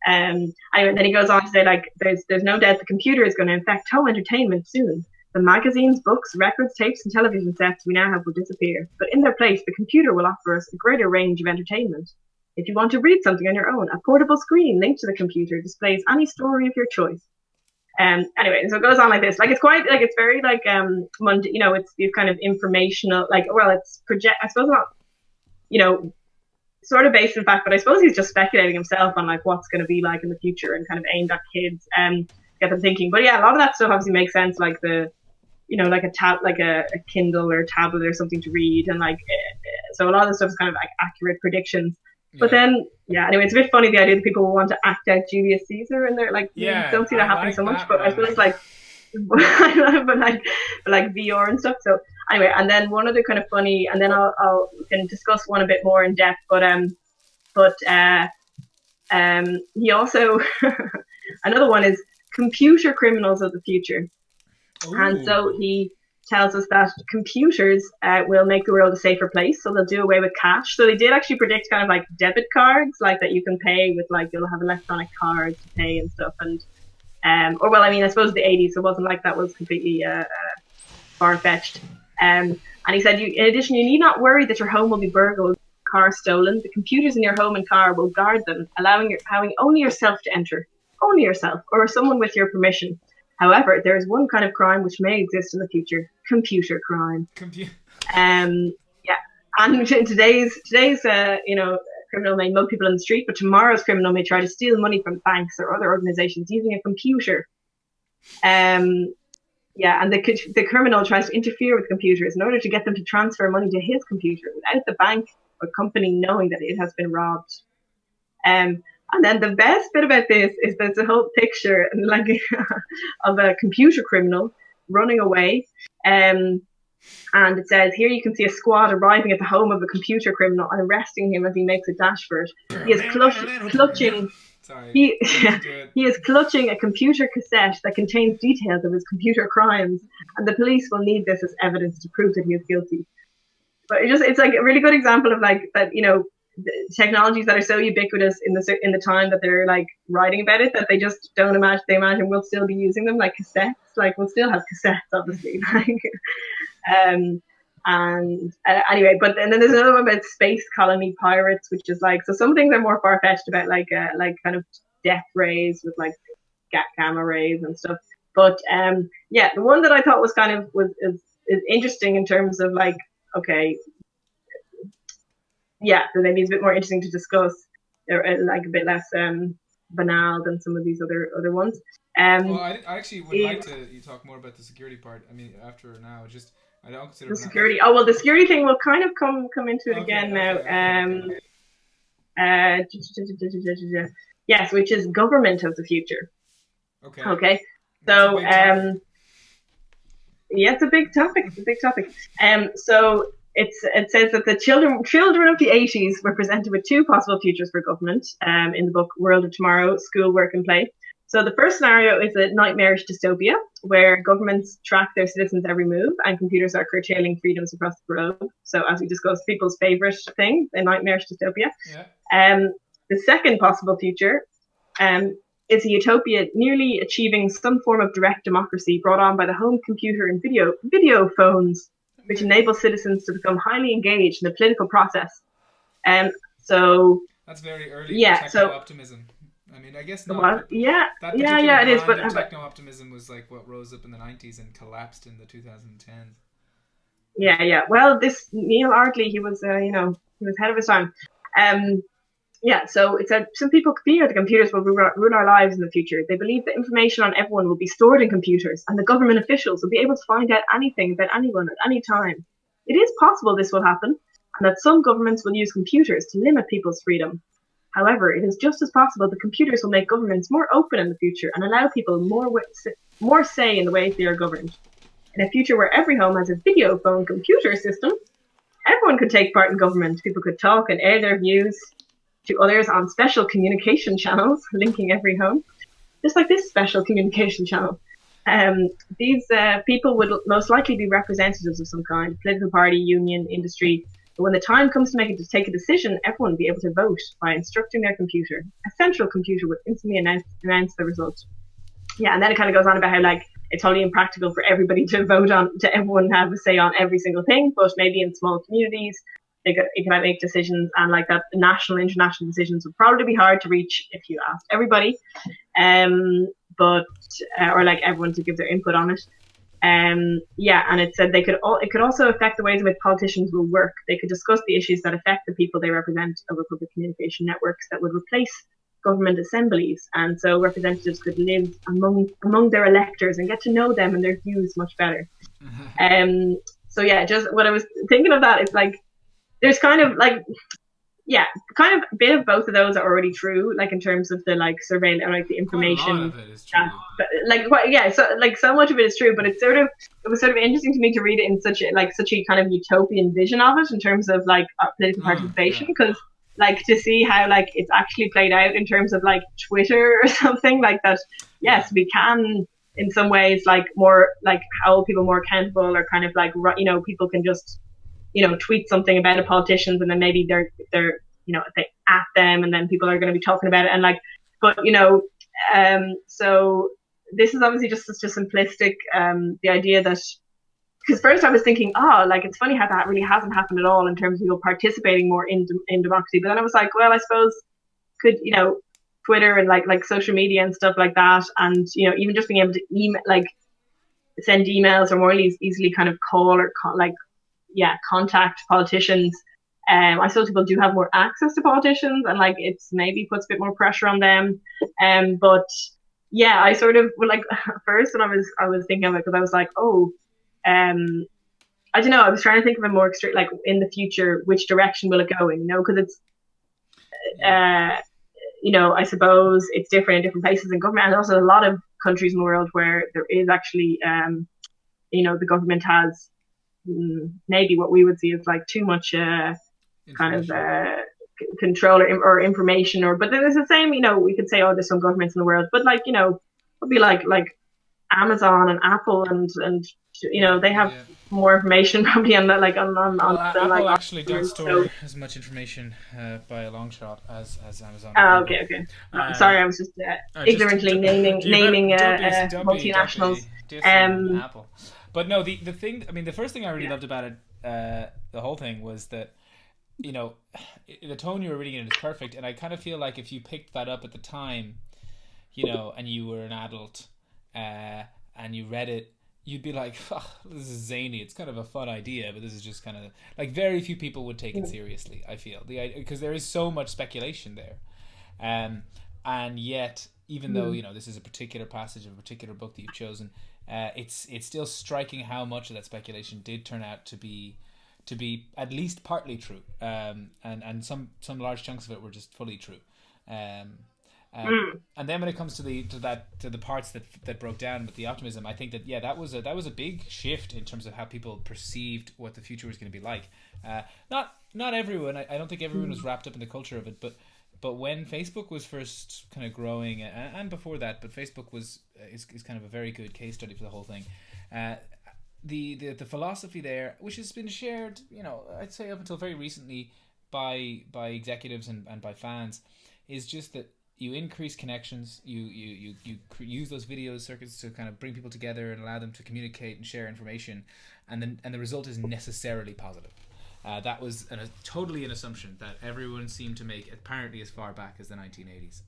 Anyway, then he goes on to say, like, there's no doubt the computer is going to infect home entertainment soon. The magazines, books, records, tapes, and television sets we now have will disappear, but in their place, the computer will offer us a greater range of entertainment. If you want to read something on your own, a portable screen linked to the computer displays any story of your choice. Anyway, so it goes on like this. Like, it's quite, like, it's very, like, it's these kind of informational, like, well, it's I suppose not, sort of based in fact, but I suppose he's just speculating himself on like what's going to be like in the future, and kind of aimed at kids and get them thinking. But yeah, a lot of that stuff obviously makes sense, like like a Kindle or tablet or something to read, and like so a lot of the stuff is kind of like accurate predictions. Yeah. But then anyway, it's a bit funny the idea that people will want to act out Julius Caesar, and they're like, don't see that happening so much. But I suppose like but like VR and stuff. So anyway, and then one other kind of funny, and then I'll can discuss one a bit more in depth. But he also another one is computer criminals of the future. Ooh. And so he tells us that computers will make the world a safer place. So they'll do away with cash. So they did actually predict kind of like debit cards, like that you can pay with, like you'll have electronic cards to pay and stuff. And I suppose the 80s, so it wasn't like that was completely far-fetched. And he said, in addition, you need not worry that your home will be burgled, car stolen. The computers in your home and car will guard them, allowing only yourself to enter, only yourself, or someone with your permission. However, there is one kind of crime which may exist in the future: computer crime. And today's criminal may mug people on the street, but tomorrow's criminal may try to steal money from banks or other organizations using a computer. Yeah, and the criminal tries to interfere with computers in order to get them to transfer money to his computer without the bank or company knowing that it has been robbed. And then the best bit about this is there's a whole picture like of a computer criminal running away. And it says, here you can see a squad arriving at the home of a computer criminal and arresting him as he makes a dash for it. He is clutching. Sorry. He is clutching a computer cassette that contains details of his computer crimes, and the police will need this as evidence to prove that he is guilty. But it's like a really good example of like that, technologies that are so ubiquitous in the time that they're like writing about it, that they just don't imagine. They imagine we'll still be using them, like cassettes. Like we'll still have cassettes, obviously. Anyway, but and then there's another one about space colony pirates, which is like, so some things are more far fetched about like kind of death rays with like gamma rays and stuff. But the one that I thought was kind of is interesting in terms of like, okay, so maybe it's a bit more interesting to discuss. They're like a bit less banal than some of these other ones. Well, I actually would like to talk more about the security part. I mean, after now, I don't consider the security. Oh well, the security thing will kind of come into it again now. Yes, which is government of the future. Okay. So it's a big topic. So it says that the children of the 80s were presented with two possible futures for government in the book World of Tomorrow, School, Work and Play. So the first scenario is a nightmarish dystopia where governments track their citizens' every move and computers are curtailing freedoms across the globe. So as we discussed, people's favourite thing, a nightmarish dystopia. Yeah. The second possible future is a utopia nearly achieving some form of direct democracy brought on by the home computer and video phones, which enable citizens to become highly engaged in the political process. So that's very early techno-optimism. I mean, I guess not. It is. But techno-optimism was like what rose up in the 90s and collapsed in the 2010s. Yeah. Well, this Neil Ardley, he was he was ahead of his time. So it said some people fear the computers will rule our lives in the future. They believe that information on everyone will be stored in computers, and the government officials will be able to find out anything about anyone at any time. It is possible this will happen, and that some governments will use computers to limit people's freedom. However, it is just as possible that computers will make governments more open in the future and allow people more say in the ways they are governed. In a future where every home has a video phone computer system, everyone could take part in government. People could talk and air their views to others on special communication channels linking every home, just like this special communication channel. These people would most likely be representatives of some kind, political party, union, industry. But when the time comes to take a decision, everyone will be able to vote by instructing their computer. A central computer would instantly announce the result. Yeah, and then it kind of goes on about how like it's totally impractical for everybody to vote on, to everyone have a say on every single thing, but maybe in small communities, you can make decisions, and like that national, international decisions would probably be hard to reach if you asked everybody, or like everyone to give their input on it. And it said it could also affect the ways in which politicians will work. They could discuss the issues that affect the people they represent over public communication networks that would replace government assemblies, and so representatives could live among their electors and get to know them and their views much better. Just what I was thinking of that is like there's kind of a bit of both of those are already true, like in terms of the like surveillance and like the information. Quite a lot of it is true. So much of it is true, but it was sort of interesting to me to read it in such a kind of utopian vision of it in terms of like political participation, because like to see how like it's actually played out in terms of like Twitter or something like that. Yes, we can in some ways like more like hold people more accountable, or kind of like people can just tweet something about a politician, and then maybe they're they at them, and then people are going to be talking about it, and like, but so this is obviously just such a simplistic the idea that, because first I was thinking, like it's funny how that really hasn't happened at all in terms of people participating more in democracy, but then I was like, well, I suppose could Twitter and like social media and stuff like that, and even just being able to send emails or more easily kind of call or contact politicians. I suppose people do have more access to politicians, and like it's maybe puts a bit more pressure on them. But yeah, I sort of like first when I was thinking of it, because I was like, oh, I don't know. I was trying to think of a more extreme, like in the future, which direction will it go in? Because it's Yeah. uh, I suppose it's different in different places in government, and also a lot of countries in the world where there is actually, the government has maybe what we would see as like too much kind of Information. control or information, but then it's the same. We could say, oh, there's some governments in the world, but like it'd be like Amazon and Apple and Yeah, they yeah, have yeah. more information probably on that, like on Well, than like Apple on actually don't others. So store as much information oh, by a long shot as Amazon or Google. okay, okay. Sorry, Um, I was just just ignorantly naming don't multinationals. be dissing Um, Apple. But no, the thing. I mean, the first thing I really yeah. loved about it, the whole thing, was that you know the tone you were reading it is perfect, and I kind of feel like if you picked that up at the time, and you were an adult, and you read it, you'd be like, oh, this is zany. It's kind of a fun idea, but this is just kind of like very few people would take it seriously. I feel because there is so much speculation there, um, and yet even though Mm, this is a particular passage of a particular book that you've chosen, it's still striking how much of that speculation did turn out to be at least partly true, and some large chunks of it were just fully true. Um, um, mm, and then when it comes to the parts that broke down with the optimism, I think that that was a big shift in terms of how people perceived what the future was going to be like. Not everyone. I don't think everyone was mm, wrapped up in the culture of it, but when Facebook was first kind of growing, and before that, but Facebook is kind of a very good case study for the whole thing. Uh, the philosophy there, which has been shared, I'd say up until very recently by executives and by fans, is just that you increase connections, you use those video circuits to kind of bring people together and allow them to communicate and share information, and the result is necessarily positive. That was totally an assumption that everyone seemed to make, apparently as far back as the 1980s.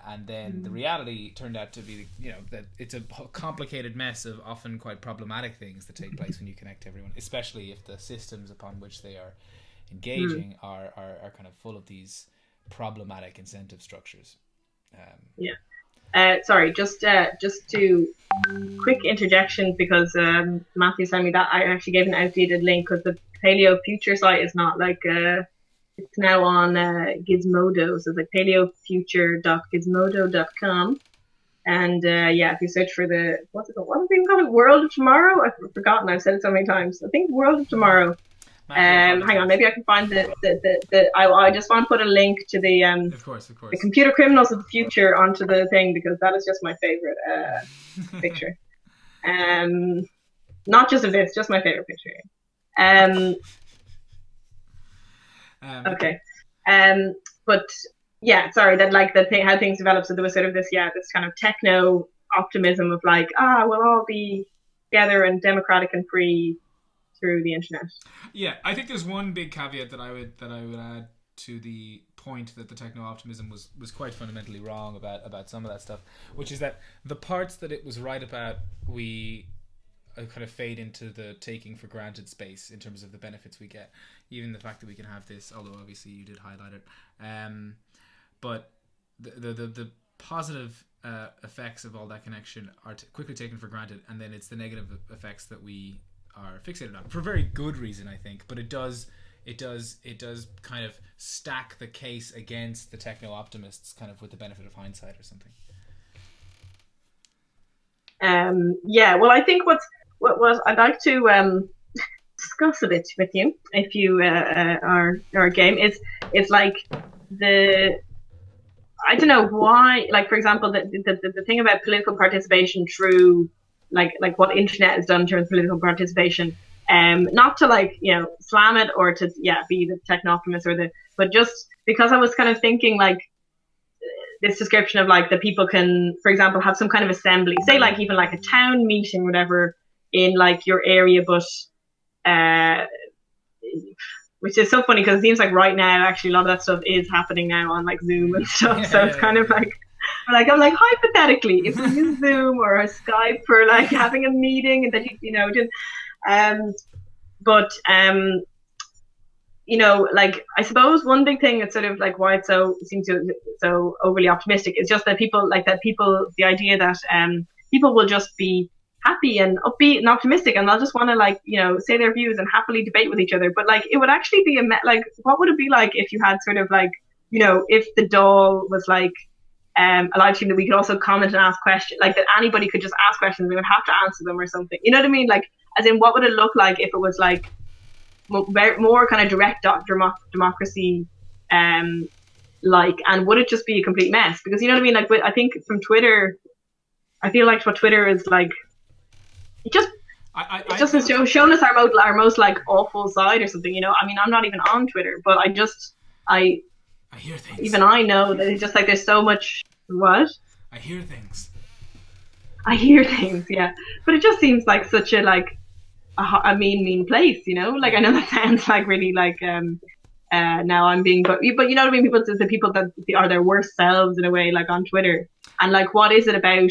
And then the mm, reality turned out to be, that it's a complicated mess of often quite problematic things that take place when you connect everyone, especially if the systems upon which they are mm, engaging are kind of full of these problematic incentive structures. Um, yeah. Sorry, just to quick interjection, because Matthew sent me that. I actually gave an outdated link because the Paleo Future site is not like it's now on Gizmodo, so it's like paleofuture.gizmodo.com. And yeah, if you search for the what's it called? What is it called? World of Tomorrow? I've forgotten. I've said it so many times. I think World of Tomorrow. Matthew, I Hang on, apologize. maybe I can find I just want to put a link to Of course, of the course. computer criminals of the future onto the thing, because that is just my favorite picture. Um, not just of this, just my favorite picture. Um, um, okay. Um, but yeah, sorry, that like the thing, how things developed. So there was sort of this kind of techno optimism of like, we'll all be together and democratic and free through the internet. yeah, I think there's one big caveat that I would add to the point that the techno optimism was quite fundamentally wrong about some of that stuff, which is that the parts that it was right about, we kind of fade into the taking for granted space in terms of the benefits we get, even the fact that we can have this, although obviously you did highlight it. But the positive effects of all that connection are quickly taken for granted, and then it's the negative effects that we are fixated on for very good reason, I think. But it does kind of stack the case against the techno optimists, kind of with the benefit of hindsight or something. Yeah, well, I think what was I'd like to discuss a bit with you, if you are game, is like the I don't know why, like for example, the thing about political participation through like what internet has done in terms of political participation. Not to like slam it or to be the techno-optimist but just because I was kind of thinking like this description of like the people can, for example, have some kind of assembly, say like even like a town meeting, whatever, in like your area, but uh, which is so funny because it seems like right now actually a lot of that stuff is happening now on like Zoom and stuff. Yeah, So it's yeah, kind yeah, of like I'm like hypothetically, if we use Zoom or a Skype for like having a meeting and then just but like I suppose one big thing that's sort of like why it seems so overly optimistic is just that the idea that people will just be happy and upbeat and optimistic and they'll just want to like say their views and happily debate with each other. But like it would actually be like what would it be like if you had sort of like if the doll was like a live stream that we could also comment and ask questions, like that anybody could just ask questions, we would have to answer them or something. You know what I mean? Like as in what would it look like if it was like more kind of direct democracy, like, and would it just be a complete mess? Because you know what I mean. Like, I think from Twitter, I feel like what Twitter is like, it just has shown us our most like awful side or something. I mean, I'm not even on Twitter, but I hear things. Even I know that it's just like there's so much. What? I hear things. Yeah, but it just seems like such a like a mean place, like I know that sounds like really like now I'm being but you know what I mean, the people that are their worst selves in a way, like on Twitter, and like what is it about,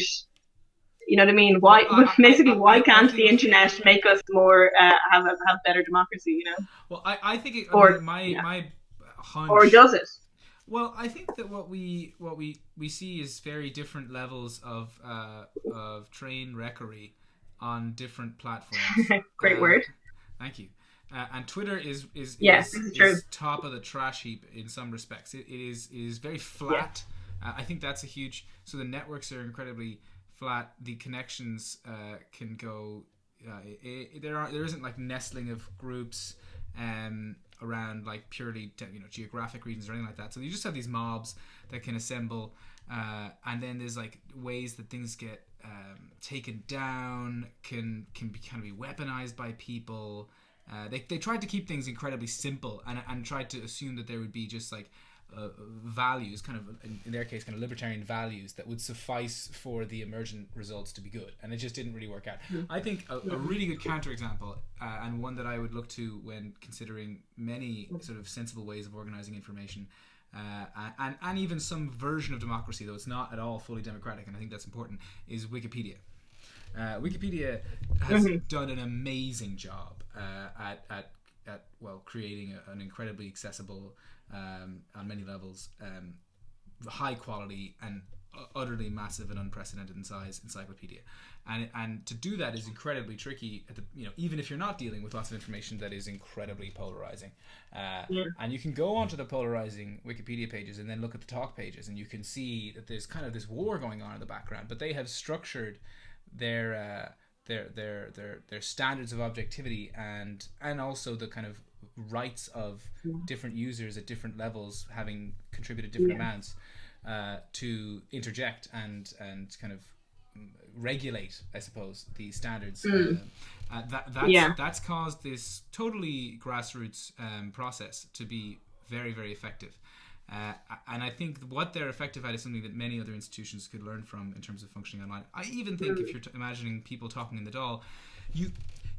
you know what I mean, why why can't the internet make us more have better democracy, well I think it, or my hunch, or does it? Well, I think that what we see is very different levels of train wreckery on different platforms. Great word. Thank you. And Twitter is top of the trash heap in some respects. It is very flat. Yeah. I think that's a huge. So the networks are incredibly flat. The connections can go. There isn't like nestling of groups around like purely geographic regions or anything like that. So you just have these mobs that can assemble, and then there's like ways that things get taken down, can be weaponized by people. They tried to keep things incredibly simple and tried to assume that there would be just like values, kind of in their case, kind of libertarian values that would suffice for the emergent results to be good, and it just didn't really work out. I think a really good counterexample, and one that I would look to when considering many sort of sensible ways of organizing information, and even some version of democracy, though it's not at all fully democratic, and I think that's important, is Wikipedia. Wikipedia has done an amazing job at creating an incredibly accessible, on many levels, high quality and utterly massive and unprecedented in size encyclopedia, and to do that is incredibly tricky at the, even if you're not dealing with lots of information that is incredibly polarizing, and you can go onto the polarizing Wikipedia pages and then look at the talk pages, and you can see that there's kind of this war going on in the background, but they have structured their standards of objectivity and also the kind of rights of different users at different levels, having contributed different amounts, to interject and kind of regulate, I suppose, the standards. That's caused this totally grassroots process to be very, very effective. And I think what they're effective at is something that many other institutions could learn from in terms of functioning online. I even think if you're imagining people talking in the DAL,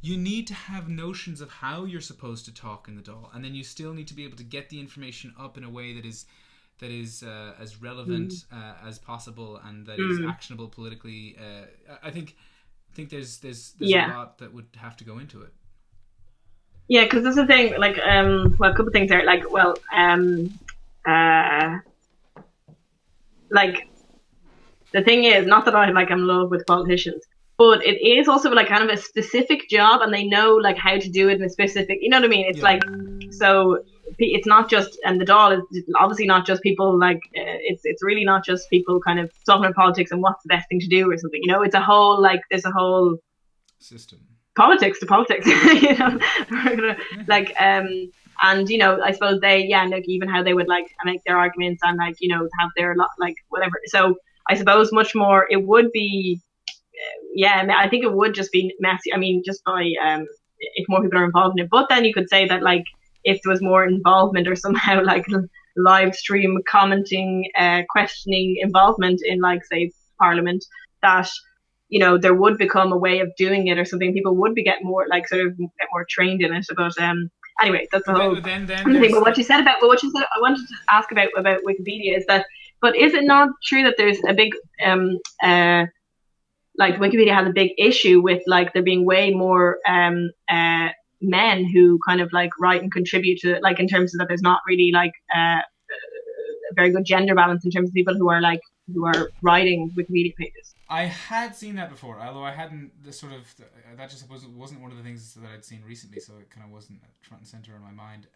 you need to have notions of how you're supposed to talk in the DAL, and then you still need to be able to get the information up in a way that is as relevant as possible and that is actionable politically. I think there's a lot that would have to go into it. Yeah, because that's the thing. Like, a couple of things there. Like, like the thing is, not that I'm in love with politicians, but it is also like kind of a specific job, and they know like how to do it in a specific. You know what I mean? It's like, so it's not just, and the DAL is obviously not just people like it's really not just people kind of talking about politics and what's the best thing to do or something. It's a whole there's a whole system. Politics to politics, like and I suppose they like even how they would like make their arguments and like have their like whatever. So I suppose much more it would be, I think it would just be messy. I mean, just by if more people are involved in it. But then you could say that like if there was more involvement or somehow like live stream commenting, questioning involvement in like say Parliament, that there would become a way of doing it or something. People would be getting more like sort of get more trained in it. But anyway, that's the whole thing. But what you said, I wanted to ask about Wikipedia is that, but is it not true that there's a big like Wikipedia has a big issue with like there being way more men who kind of like write and contribute to it, like in terms of that there's not really like a very good gender balance in terms of people who are writing Wikipedia pages. I had seen that before, although I hadn't that just wasn't one of the things that I'd seen recently, so it kind of wasn't front and center in my mind.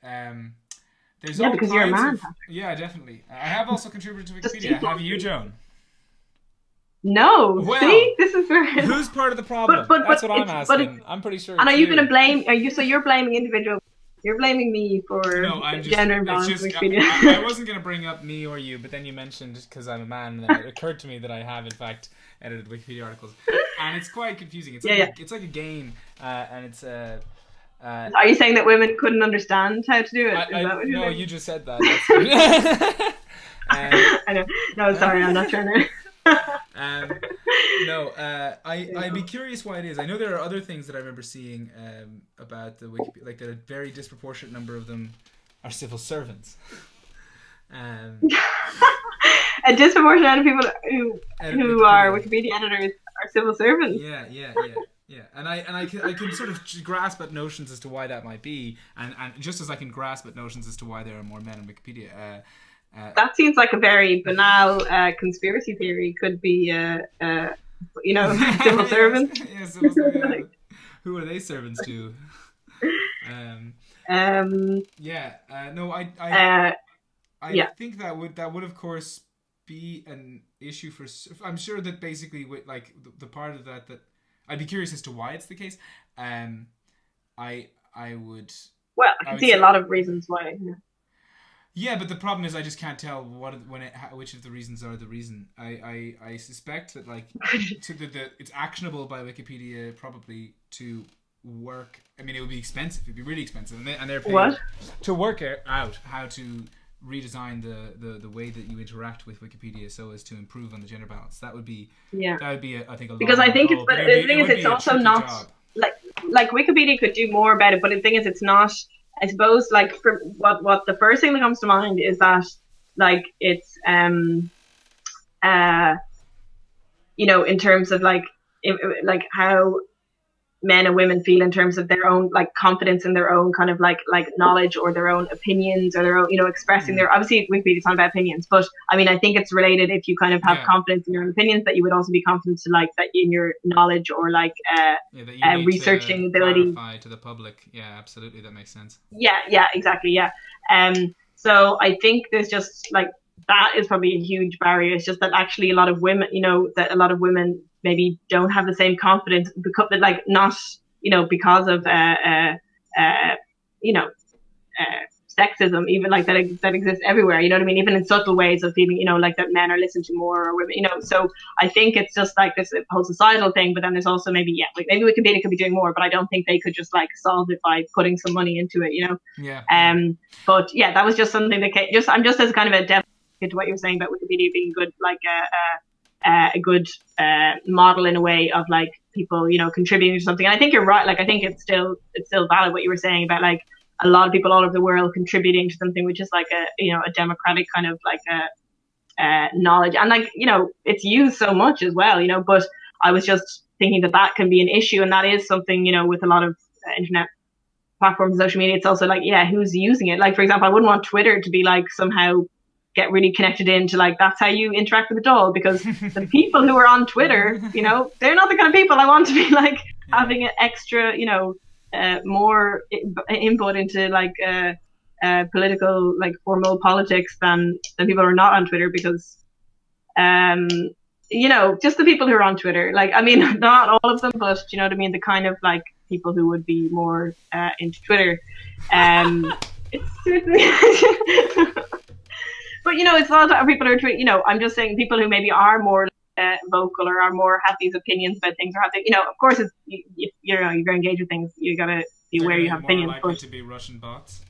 There's all because you're a man. Yeah, definitely. I have also contributed to Wikipedia. Have you, Joan? No. Well, see, this is where who's part of the problem? That's what I'm asking. I'm pretty sure. And are you going to blame? So you're blaming individual. You're blaming me for gender imbalance in Wikipedia. I wasn't going to bring up me or you, but then you mentioned because I'm a man, and then it occurred to me that I have in fact edited Wikipedia articles, and it's quite confusing. It's it's like a game, and it's Are you saying that women couldn't understand how to do it? Is that what you're saying? You just said that. I know. No, sorry, I'm not trying to. I'd be curious why it is. I know there are other things that I remember seeing about the Wikipedia, like that a very disproportionate number of them are civil servants. A disproportionate amount of people who are Wikipedia editors are civil servants. Yeah. And I can sort of grasp at notions as to why that might be, and just as I can grasp at notions as to why there are more men in Wikipedia. That seems like a very banal conspiracy theory. Could be, civil servants. Yeah, civil servants. Who are they servants to? I think that would of course be an issue for. I'm sure that basically with like the part of that I'd be curious as to why it's the case. I would. Well, I can see a lot of reasons why. Yeah. Yeah, but the problem is I just can't tell which of the reasons are the reason. I suspect that like it's actionable by Wikipedia probably to work. I mean, it would be expensive. It'd be really expensive, and they're paid to work out how to redesign the way that you interact with Wikipedia so as to improve on the gender balance. That would be I think a lot. Because I think it's the thing is it's also not job. like Wikipedia could do more about it, but the thing is it's not. I suppose, like, for what the first thing that comes to mind is that, like, it's, in terms of, like how men and women feel in terms of their own, like, confidence in their own kind of, like knowledge or their own opinions or their own, expressing their, obviously, Wikipedia's not about opinions, but, I mean, I think it's related if you kind of have confidence in your own opinions, that you would also be confident to, like, that in your knowledge or, like, researching ability. To the public. Yeah, absolutely. That makes sense. Yeah, exactly. Yeah. So I think there's just, like, that is probably a huge barrier. It's just that actually a lot of women, that a lot of women maybe don't have the same confidence because, like, not, because of, sexism, even like that exists everywhere. You know what I mean? Even in subtle ways of feeling, like that men are listened to more or women. So I think it's just like this whole societal thing. But then there's also maybe Wikipedia could be doing more, but I don't think they could just like solve it by putting some money into it. Yeah. But yeah, that was just something that I'm just as kind of a devil to what you're saying about Wikipedia being good, like a good model in a way of like people, contributing to something. And I think you're right. Like I think it's still valid what you were saying about like a lot of people all over the world contributing to something which is like a democratic kind of like a knowledge, and like it's used so much as well. But I was just thinking that can be an issue, and that is something with a lot of internet platforms and social media. It's also like who's using it? Like for example, I wouldn't want Twitter to be like somehow get really connected into like that's how you interact with a doll, because the people who are on Twitter, they're not the kind of people I want to be like having an extra, more input into like political, like formal politics than people who are not on Twitter, because just the people who are on Twitter, like I mean not all of them, but you know what I mean, the kind of like people who would be more into Twitter. But it's not that people are tweeting. I'm just saying people who maybe are more vocal or are more have these opinions about things, or have to, of course, it's, you're going to engage with things, you got to be aware you have opinions. Likely to be Russian bots.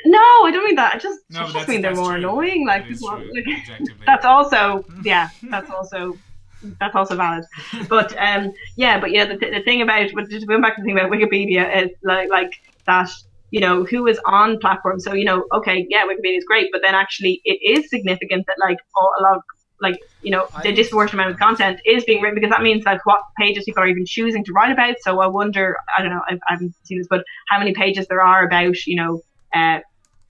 No, I don't mean that. I just mean they're more annoying. Like people, that's also that's also valid. But the thing about, but just going back to the thing about Wikipedia is like that. Who is on platforms. So, okay, yeah, Wikipedia is great, but then actually it is significant that like a lot of like, I the think it's just disproportionate amount of content is being written, because that means like what pages people are even choosing to write about. So I wonder, I don't know, I haven't seen this, but how many pages there are about, uh,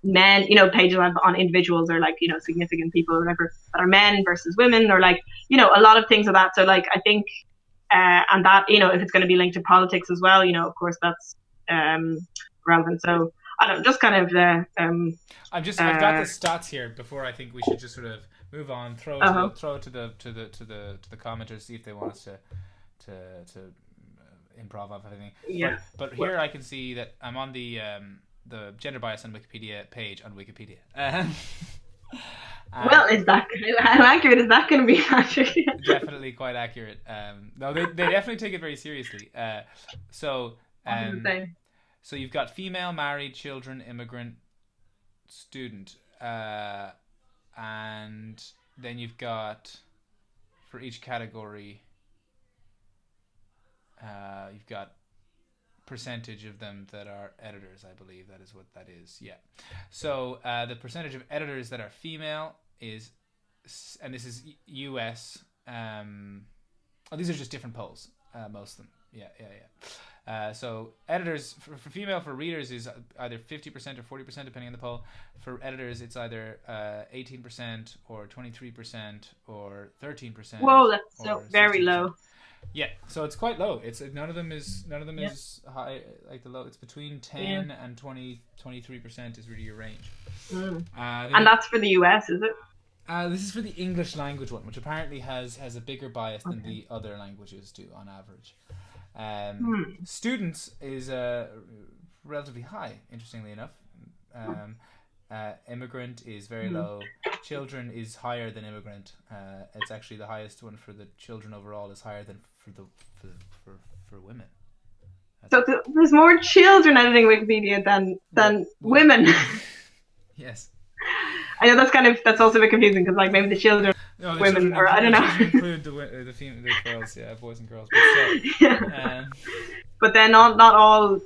men, pages on individuals, or like, significant people or whatever, that are men versus women, or like, a lot of things of that. So like, I think, and that, if it's going to be linked to politics as well, of course that's relevant. So I don't, just kind of the I've got the stats here before. I think we should just sort of move on. Throw uh-huh. it to the commenters, see if they want us to improv off everything. Yeah. But Well, here I can see that I'm on the gender bias on Wikipedia page on Wikipedia. is that, how accurate is that going to be, Patrick? Definitely quite accurate. No, they definitely take it very seriously. So so you've got female, married, children, immigrant, student, and then you've got, for each category, you've got percentage of them that are editors. I believe that is what that is. Yeah. So the percentage of editors that are female is, and this is US. These are just different polls. Most of them. Yeah. So editors for female, for readers, is either 50% or 40%, depending on the poll. For editors, it's either 18% or 23% or 13%. Whoa, that's so very 60%. Low. Yeah, so it's quite low. It's none of them is high, like the low. It's between 10 and 23% is really your range. And that's for the US, is it? This is for the English language one, which apparently has a bigger bias than the other languages do on average. Students is relatively high, interestingly enough. Immigrant is very low. Children is higher than immigrant. It's actually the highest one for the children overall is higher than for women. So there's more children editing Wikipedia than women. Yes. I know that's also a bit confusing, because like maybe the children, women, or I don't know. Include the girls, yeah, boys and girls. But, but then not all.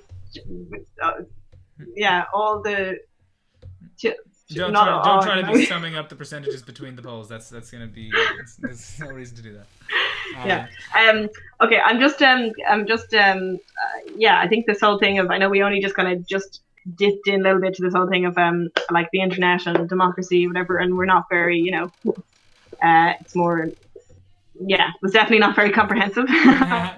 All the. Don't try to be summing up the percentages between the polls. That's going to be. There's no reason to do that. Okay. I'm just. I think this whole thing of, I know we only just kind of just dipped in a little bit to this whole thing of like the internet and democracy, whatever, and we're not very, it's more. Yeah, it was definitely not very comprehensive. And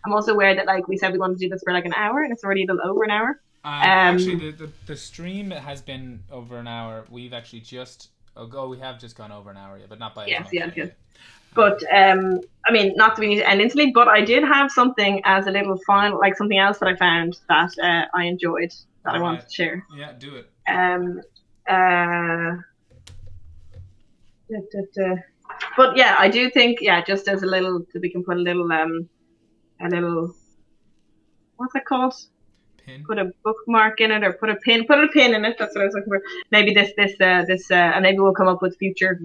I'm also aware that, like, we said we wanted to do this for like an hour, and it's already a little over an hour. Actually, the stream has been over an hour. We've actually we have just gone over an hour, but not by as much. Yes. But I mean, not that we need to end instantly, but I did have something as a little final, like something else that I found that I enjoyed that I wanted to share. Yeah, do it. But yeah, I do think, just as a little, we can put a little what's it called? Pin. Put a bookmark in it, or put a pin in it. That's what I was looking for. Maybe this, and maybe we'll come up with future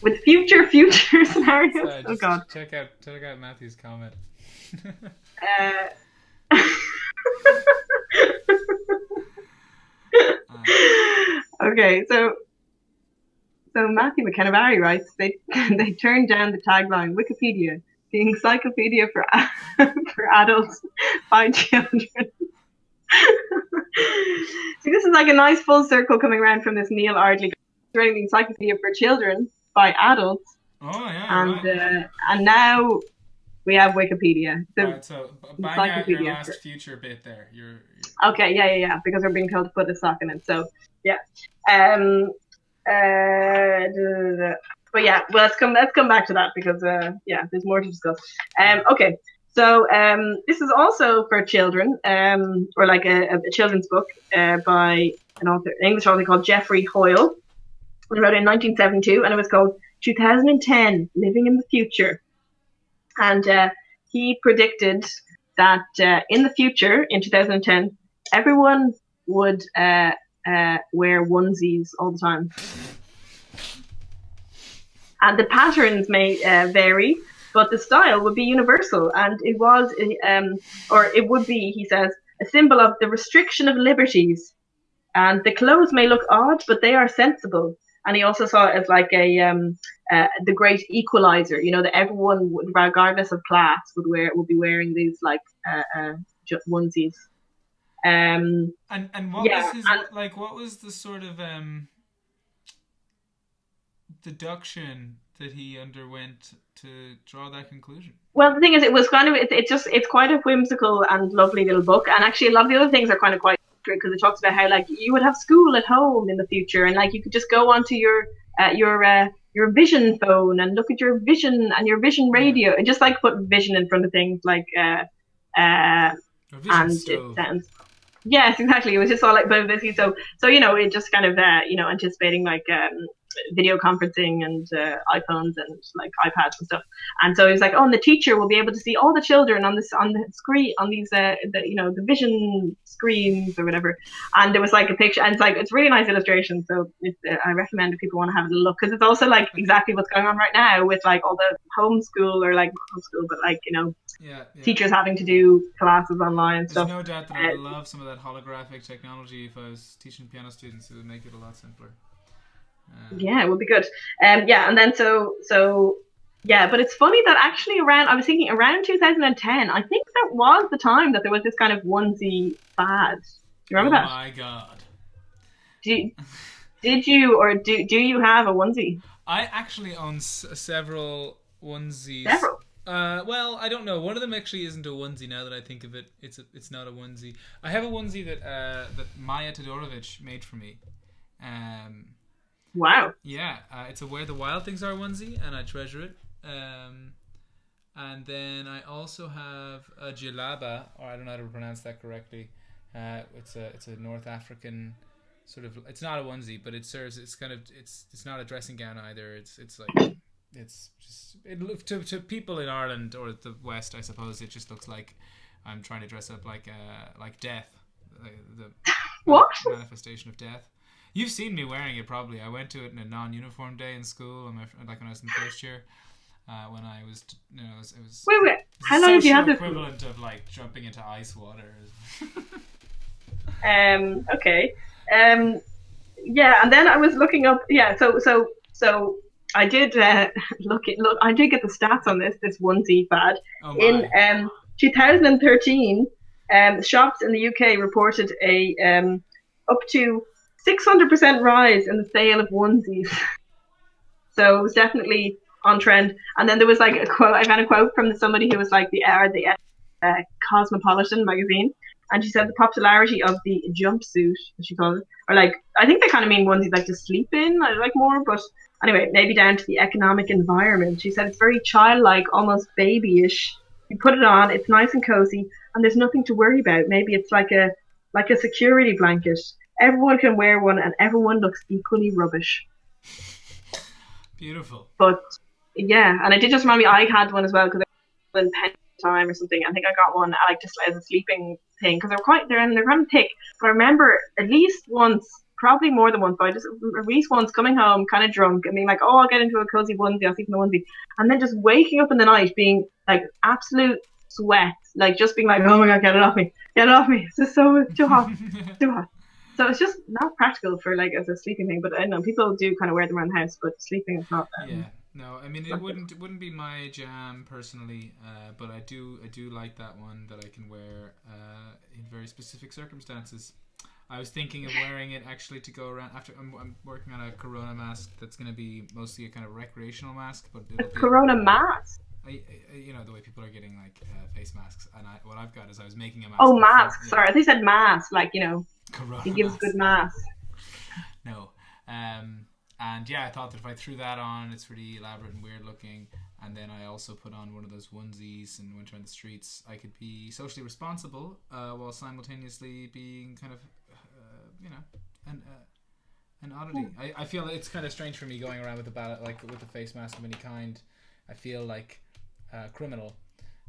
scenarios. Oh God! Check out Matthew's comment. Okay, so Matthew McKenna-Barry writes, they turned down the tagline Wikipedia, the encyclopedia for adults by children. See, this is like a nice full circle coming around from this Neil Ardley writing the encyclopedia for children by adults. Oh yeah, and right. And now we have Wikipedia. Right, so bang out your last future bit there. You're... Okay, yeah, because we're being told to put a sock in it. So yeah. But yeah, well, let's come back to that, because there's more to discuss. Okay. So this is also for children, or like a children's book by an English author called Geoffrey Hoyle. He wrote it in 1972, and it was called 2010: Living in the Future. And he predicted that in the future, in 2010, everyone would wear onesies all the time. And the patterns may vary, but the style would be universal. And it would be, he says, a symbol of the restriction of liberties. And the clothes may look odd, but they are sensible. and he also saw it as like the great equalizer. You know, that everyone, regardless of class, would be wearing these like onesies. And what was Yeah, his and like? What was the sort of deduction that he underwent to draw that conclusion? well, the thing is, it was kind of it's quite a whimsical and lovely little book, and actually a lot of the other things are kind of quite true because it talks about how like you would have school at home in the future, and like you could just go onto your Vision phone and look at your Vision and your Vision Yeah, radio, and just like put Vision in front of things like uh, a vision and it stove. sounds yes, exactly. It was just all like basically so you know it just kind of anticipating like video conferencing and iPhones and like iPads and stuff. And so he was like, oh, and the teacher will be able to see all the children on the screen on these the vision screens or whatever. And there was like a picture, and it's really nice illustration. So I recommend if people want to have a look because it's also like Okay. exactly what's going on right now with like all the homeschool or like not homeschool, but like Yeah, yeah. teachers having to do classes online and There's stuff. no doubt that I Uh, would love some of that holographic technology if I was teaching piano students. It would make it a lot simpler. Yeah, it would be good. Yeah, and then yeah, but it's funny that actually around I was thinking around 2010, I think that was the time that there was this kind of onesie fad. Do you Oh remember that? my god. Do, did you or do you have a onesie? I actually own several onesies. Several. Well, I don't know. One of them actually isn't a onesie. Now that I think of it, it's not a onesie. I have a onesie that Maya Todorovic made for me. Um, Wow. yeah, it's a Where the Wild Things Are onesie, and I treasure it. And then I also have a Jalaba, or I don't know how to pronounce that correctly. It's a North African sort of. It's not a onesie, but it serves. It's kind of. It's not a dressing gown either. It's like. It's just to people in Ireland or the West, I suppose. It just looks like I'm trying to dress up like death, the What? manifestation of death. You've seen me wearing it probably. I went to it in a non-uniform day in school, like when I was in first year. When I was, Wait. it was How the long did you have social this? equivalent of like jumping into ice water. Okay. Um. Yeah, and then I was looking up. Yeah. So I did look. I did get the stats on this onesie fad Oh in my! 2013. Shops in the UK reported a up to 600% rise in the sale of onesies. So it was definitely on trend. And then there was like a quote. I found a quote from somebody who was like the Cosmopolitan magazine, and she said the popularity of the jumpsuit, as she called it, or like I think they kind of mean onesies like to sleep in, I like more, but anyway, maybe down to the economic environment. She said it's very childlike, almost babyish. You put it on, it's nice and cozy, and there's nothing to worry about. Maybe it's like a security blanket. Everyone can wear one, and everyone looks equally rubbish. Beautiful. But yeah, and it did just remind me I had one as well because I was in pen time or something. I think I got one like just as a sleeping thing because they're kind of thick. But I remember at least once, probably more than once, but I just at least once coming home kind of drunk and being like, oh, I'll get into a cozy onesie, I'll sleep in the onesie, and then just waking up in the night being like absolute sweat, like just being like, oh my god, get it off me, it's just so it's too hot, too hot. So it's just not practical for like as a sleeping thing. But I don't know people do kind of wear them around the house, but sleeping is not. Yeah, no, I mean Not it wouldn't be my jam personally, but I do like that one that I can wear in very specific circumstances. I was thinking of wearing it actually to go around after I'm working on a Corona mask that's going to be mostly a kind of recreational mask, but a it'll be Corona mask. the way people are getting like face masks, and what I've got is I was making a Oh, mask for mask. Sorry, I think you said mask. Like it Corona gives good mask. mask. No. And yeah, I thought that if I threw that on, it's really elaborate and weird looking. And then I also put on one of those onesies and went around the streets. I could be socially responsible while simultaneously being kind of, an oddity. I feel that it's kind of strange for me going around with a like with a face mask of any kind. I feel like a criminal,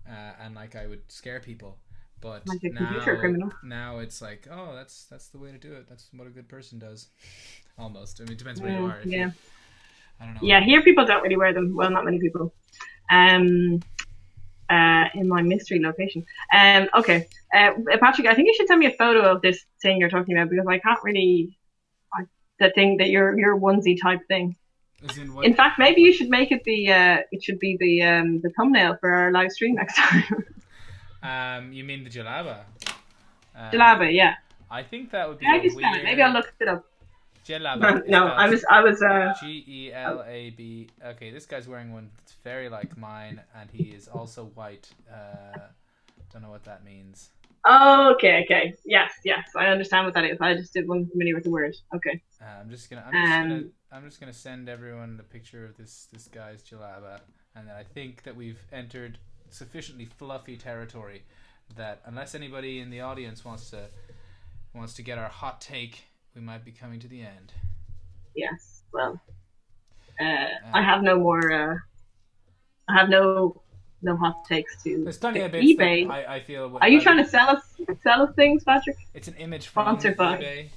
and like I would scare people. But Like a computer criminal. now it's like, oh, that's the way to do it. That's what a good person does. Almost. I mean, it depends where you are. Yeah. I don't know. Yeah, here people don't really wear them. Well, not many people. Um, in my mystery location. Okay. Patrick, I think you should send me a photo of this thing you're talking about because I can't really. I the thing that your onesie type thing. As in what? In fact, maybe you should make it it should be the thumbnail for our live stream next time. You mean the jalaba? Jalaba, yeah. I think that would be How a do you spell it? weird. Maybe I'll look it up. Jalaba. No, I was Gelab. Okay, this guy's wearing one that's very like mine, and he is also white. Don't know what that means. Oh, okay. Yes, I understand what that is. I just wasn't familiar with the word. Okay. I'm just gonna send everyone the picture of this guy's jalaba, and then I think that we've entered sufficiently fluffy territory that unless anybody in the audience wants to get our hot take, we might be coming to the end. Yes. Well, I have no more. I have no hot takes to. There's plenty of bits eBay. I feel. Are you trying to sell us things, Patrick? It's an image from eBay.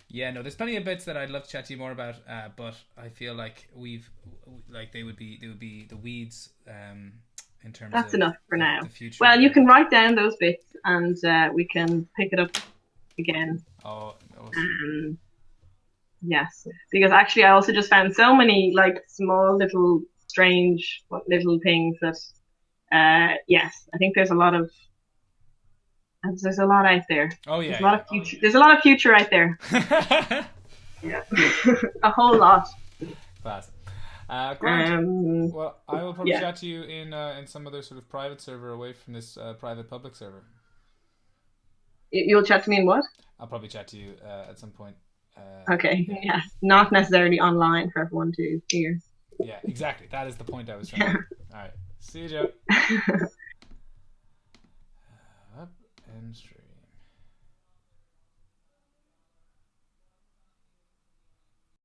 Yeah, no, there's plenty of bits that I'd love to chat to you more about, but I feel like they would be the weeds in terms That's of enough for now. The future. Well, you can write down those bits and we can pick it up again. Oh, awesome. Yes, because actually I also just found so many like small little strange little things that yes, I think there's a lot out there. Oh yeah, there's a lot of future out there. Yeah. A whole lot. Class. Great. Well, I will probably chat to you in some other sort of private server away from this private public server. You'll chat to me in what? I'll probably chat to you at some point. Okay, yeah. Not necessarily online for everyone to hear. Yeah, exactly. That is the point I was trying to make. All right. See you, Joe. Up and straight.